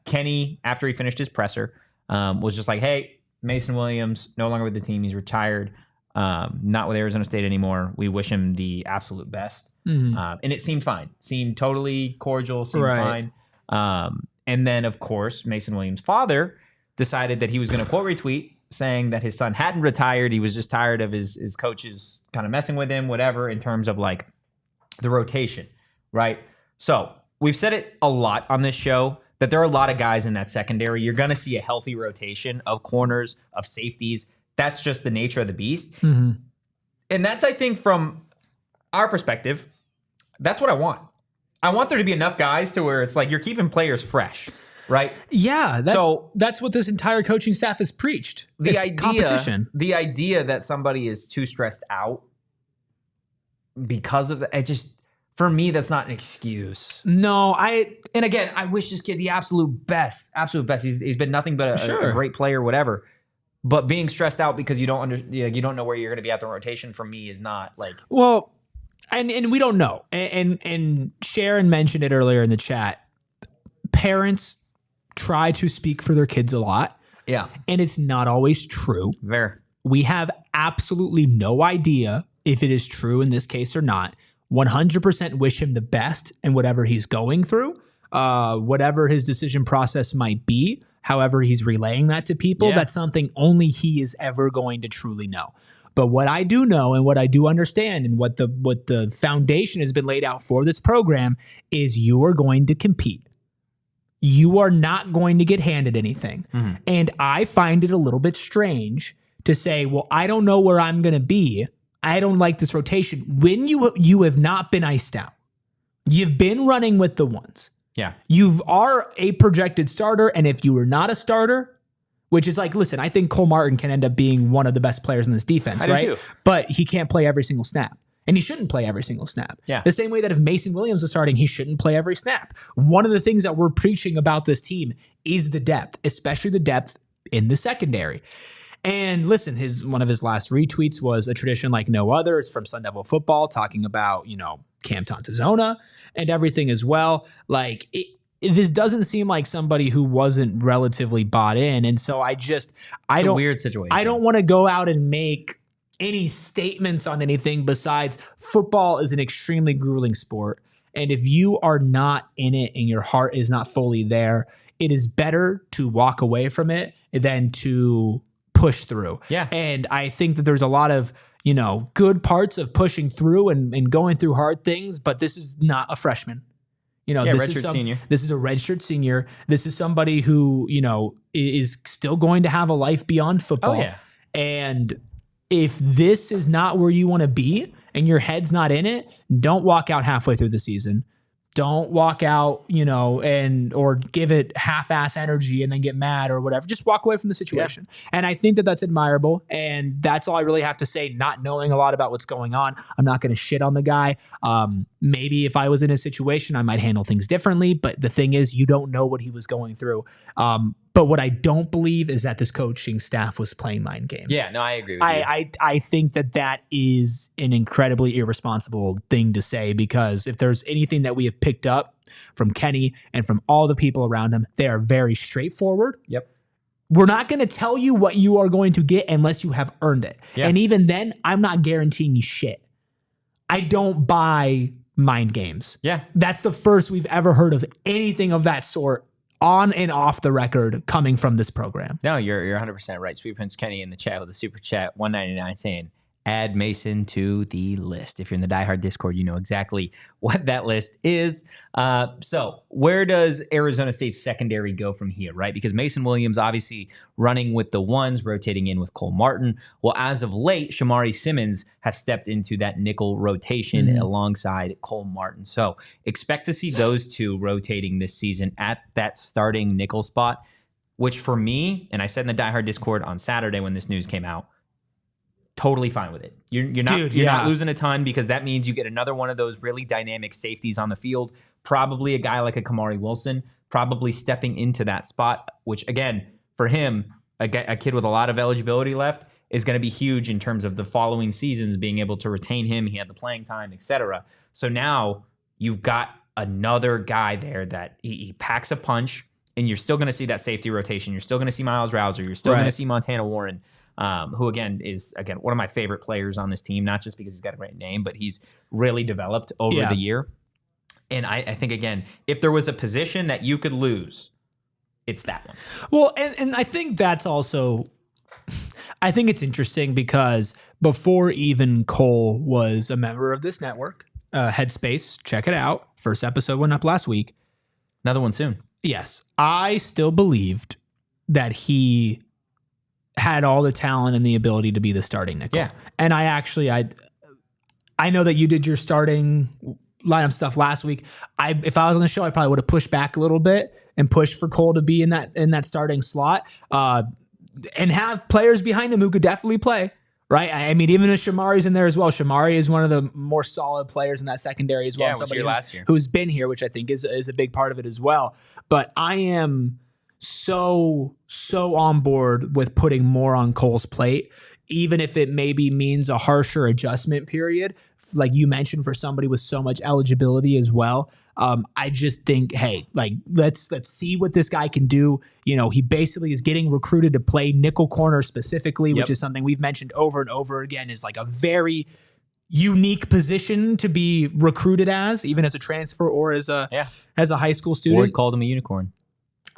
Speaker 3: Kenny, after he finished his presser, was just like, hey, Macen Williams, no longer with the team. He's retired. Not with Arizona State anymore. We wish him the absolute best. Mm-hmm. And it seemed fine. Seemed totally cordial. Seemed fine. And then, of course, Macen Williams' father decided that he was going to quote retweet saying that his son hadn't retired. He was just tired of his coaches kind of messing with him, whatever, in terms of like the rotation, right? So we've said it a lot on this show that there are a lot of guys in that secondary. You're going to see a healthy rotation of corners, of safeties. That's just the nature of the beast. Mm-hmm. And that's, I think, from our perspective, that's what I want. I want there to be enough guys to where it's like you're keeping players fresh, right?
Speaker 2: Yeah, that's what this entire coaching staff has preached. Competition.
Speaker 3: The idea that somebody is too stressed out because of it just, for me, that's not an excuse.
Speaker 2: No,
Speaker 3: and again, I wish this kid the absolute best. He's been nothing but a great player, whatever. But being stressed out because you don't know where you're going to be at the rotation, for me is not like,
Speaker 2: well, and we don't know. And Sharon mentioned it earlier in the chat. Parents try to speak for their kids a lot.
Speaker 3: Yeah.
Speaker 2: And it's not always true.
Speaker 3: Fair.
Speaker 2: We have absolutely no idea if it is true in this case or not. 100% wish him the best in whatever he's going through, whatever his decision process might be. However he's relaying that to people, that's something only he is ever going to truly know. But what I do know and what I do understand and what the foundation has been laid out for this program is you are going to compete. You are not going to get handed anything. Mm-hmm. And I find it a little bit strange to say, well, I don't know where I'm going to be. I don't like this rotation. When you have not been iced out. You've been running with the ones.
Speaker 3: Yeah.
Speaker 2: You are a projected starter, and if you were not a starter, which is like, listen, I think Cole Martin can end up being one of the best players in this defense, right?
Speaker 3: Too.
Speaker 2: But he can't play every single snap. And he shouldn't play every single snap.
Speaker 3: Yeah.
Speaker 2: The same way that if Macen Williams is starting, he shouldn't play every snap. One of the things that we're preaching about this team is the depth, especially the depth in the secondary. And listen, one of his last retweets was a tradition like no other. It's from Sun Devil Football, talking about, Cam Tontozona and everything as well. Like, this doesn't seem like somebody who wasn't relatively bought in. And so it's a
Speaker 3: weird situation.
Speaker 2: I don't want to go out and make any statements on anything besides football is an extremely grueling sport. And if you are not in it and your heart is not fully there, it is better to walk away from it than to push through.
Speaker 3: Yeah.
Speaker 2: And I think that there's a lot of, good parts of pushing through and going through hard things, but this is not a freshman.
Speaker 3: Senior.
Speaker 2: This is a redshirt senior. This is somebody who, is still going to have a life beyond football.
Speaker 3: Oh, yeah.
Speaker 2: And if this is not where you want to be and your head's not in it, don't walk out halfway through the season. Don't walk out, or give it half-ass energy and then get mad or whatever. Just walk away from the situation. Yeah. And I think that that's admirable. And that's all I really have to say, not knowing a lot about what's going on. I'm not going to shit on the guy. Maybe if I was in a situation, I might handle things differently. But the thing is, you don't know what he was going through. But what I don't believe is that this coaching staff was playing mind games.
Speaker 3: Yeah, no, I agree with you.
Speaker 2: I think that is an incredibly irresponsible thing to say, because if there's anything that we have picked up from Kenny and from all the people around him, they are very straightforward.
Speaker 3: Yep.
Speaker 2: We're not going to tell you what you are going to get unless you have earned it. Yeah. And even then, I'm not guaranteeing you shit. I don't buy mind games.
Speaker 3: Yeah.
Speaker 2: That's the first we've ever heard of anything of that sort on and off the record coming from this program.
Speaker 3: No, you're 100% right. Sweet Prince Kenny in the chat with a super chat, $1.99, saying, add Macen to the list. If you're in the diehard Discord, you know exactly what that list is. So where does Arizona State's secondary go from here, right? Because Macen Williams obviously running with the ones, rotating in with Cole Martin. Well, as of late, Shamari Simmons has stepped into that nickel rotation alongside Cole Martin. So expect to see those two rotating this season at that starting nickel spot, which for me, and I said in the diehard Discord on Saturday when this news came out, totally fine with it. You're not losing a ton, because that means you get another one of those really dynamic safeties on the field. Probably a guy like a Kamari Wilson, probably stepping into that spot, which again, for him, a kid with a lot of eligibility left, is going to be huge in terms of the following seasons, being able to retain him. He had the playing time, etc. So now you've got another guy there that he packs a punch, and you're still going to see that safety rotation. You're still going to see Miles Rouser. You're still going to see Montana Warren. Who is one of my favorite players on this team, not just because he's got a great name, but he's really developed over the year. And I think, again, if there was a position that you could lose, it's that one.
Speaker 2: Well, and I think that's also, I think it's interesting because before even Cole was a member of this network, Headspace, check it out. First episode went up last week.
Speaker 3: Another one soon.
Speaker 2: Yes. I still believed that he had all the talent and the ability to be the starting nickel.
Speaker 3: Yeah.
Speaker 2: And I know that you did your starting lineup stuff last week. If I was on the show, I probably would have pushed back a little bit and pushed for Cole to be in that starting slot, and have players behind him who could definitely play. Right. I mean, even if Shamari's in there as well, Shamari is one of the more solid players in that secondary as well.
Speaker 3: Yeah, somebody
Speaker 2: who's been here, which I think is a big part of it as well. But I am so on board with putting more on Cole's plate, even if it maybe means a harsher adjustment period, like you mentioned, for somebody with so much eligibility as well. I just think, hey, like let's see what this guy can do. He basically is getting recruited to play nickel corner specifically, which is something we've mentioned over and over again, is like a very unique position to be recruited as, even as a transfer or as a high school student.
Speaker 3: Ward called him a unicorn.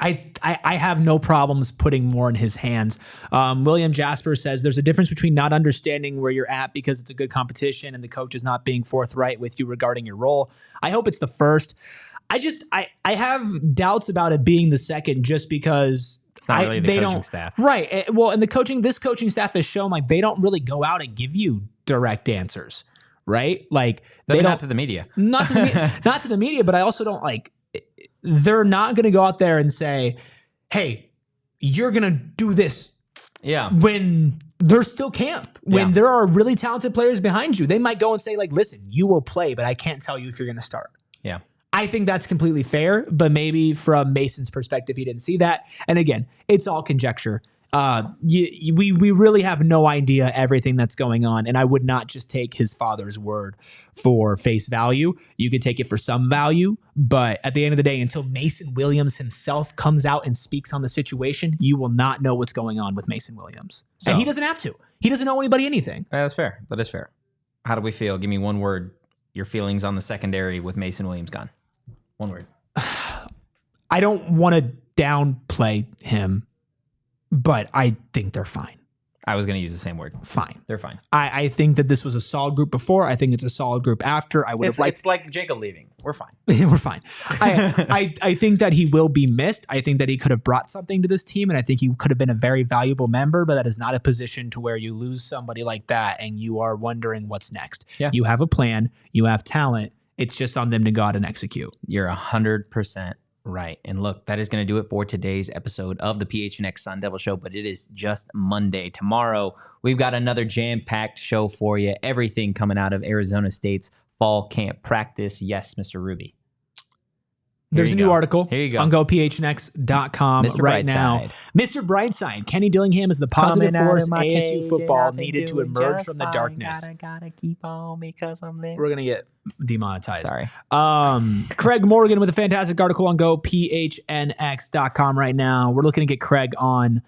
Speaker 2: I have no problems putting more in his hands. William Jasper says there's a difference between not understanding where you're at because it's a good competition and the coach is not being forthright with you regarding your role. I hope it's the first. I have doubts about it being the second, just because
Speaker 3: it's not really the coaching staff.
Speaker 2: Right. Well, and this coaching staff has shown like they don't really go out and give you direct answers, right? Like
Speaker 3: not to the media.
Speaker 2: Not to the media, but I also don't like, they're not going to go out there and say, hey, you're going to do this
Speaker 3: Yeah.
Speaker 2: When there's still camp, when there are really talented players behind you, they might go and say, like, listen, you will play, but I can't tell you if you're going to start.
Speaker 3: Yeah.
Speaker 2: I think that's completely fair, but maybe from Macen's perspective, he didn't see that. And again, it's all conjecture. We really have no idea everything that's going on, and I would not just take his father's word for face value. You could take it for some value, but at the end of the day, until Macen Williams himself comes out and speaks on the situation, you will not know what's going on with Macen Williams. And he doesn't have to. He doesn't know anybody anything.
Speaker 3: That's fair. That is fair. How do we feel? Give me one word. Your feelings on the secondary with Macen Williams gone. One word.
Speaker 2: I don't want to downplay him, but I think they're fine.
Speaker 3: I was going to use the same word.
Speaker 2: Fine.
Speaker 3: They're fine.
Speaker 2: I think that this was a solid group before. I think it's a solid group after. I would have liked.
Speaker 3: It's like Jacob leaving. We're fine.
Speaker 2: We're fine. I think that he will be missed. I think that he could have brought something to this team, and I think he could have been a very valuable member, but that is not a position to where you lose somebody like that and you are wondering what's next.
Speaker 3: Yeah.
Speaker 2: You have a plan. You have talent. It's just on them to go out and execute.
Speaker 3: You're 100% right. And look, that is going to do it for today's episode of the PHNX Sun Devil Show, but it is just Monday. Tomorrow, we've got another jam-packed show for you. Everything coming out of Arizona State's fall camp practice. Yes, Mr. Ruby.
Speaker 2: There's a new article
Speaker 3: Here you go.
Speaker 2: on gophnx.com
Speaker 3: Mr.
Speaker 2: right
Speaker 3: Brightside.
Speaker 2: now. Mr. Brightside, Kenny Dillingham is the positive
Speaker 3: Coming out
Speaker 2: force
Speaker 3: of my
Speaker 2: ASU
Speaker 3: cage
Speaker 2: football
Speaker 3: and I've been
Speaker 2: needed to
Speaker 3: doing
Speaker 2: emerge
Speaker 3: just
Speaker 2: from the
Speaker 3: fine.
Speaker 2: darkness.
Speaker 3: Gotta keep on because I'm lit.
Speaker 2: We're going to get demonetized.
Speaker 3: Sorry.
Speaker 2: Craig Morgan with a fantastic article on gophnx.com right now. We're looking to get Craig on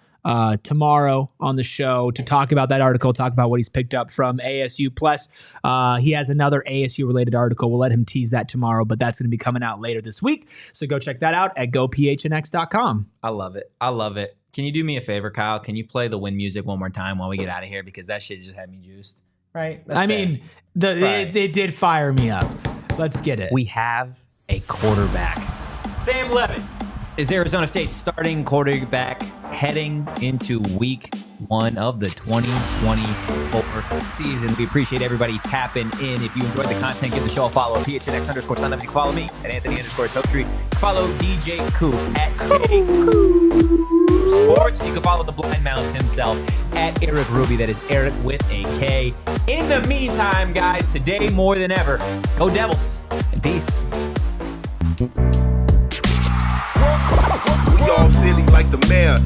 Speaker 2: tomorrow on the show to talk about that article, talk about what he's picked up from ASU. Plus, he has another ASU related article. We'll let him tease that tomorrow, but that's going to be coming out later this week. So go check that out at gophnx.com.
Speaker 3: I love it. I love it. Can you do me a favor, Kyle? Can you play the win music one more time while we get out of here? Because that shit just had me juiced. Right? That's
Speaker 2: I
Speaker 3: fair.
Speaker 2: mean, it did fire me up. Let's get it.
Speaker 3: We have a quarterback. Sam Leavitt is Arizona State's starting quarterback heading into week 1 of the 2024 season. We appreciate everybody tapping in. If you enjoyed the content, give the show a follow. PHNX _Sun Devils. You can follow me at Anthony _Totri. Follow DJ Coop at J Sports. You can follow the Blind Mouse himself at Erik Ruby. That is Erik with a K. In the meantime, guys, today more than ever, go Devils and peace.
Speaker 4: We all silly like the mayor.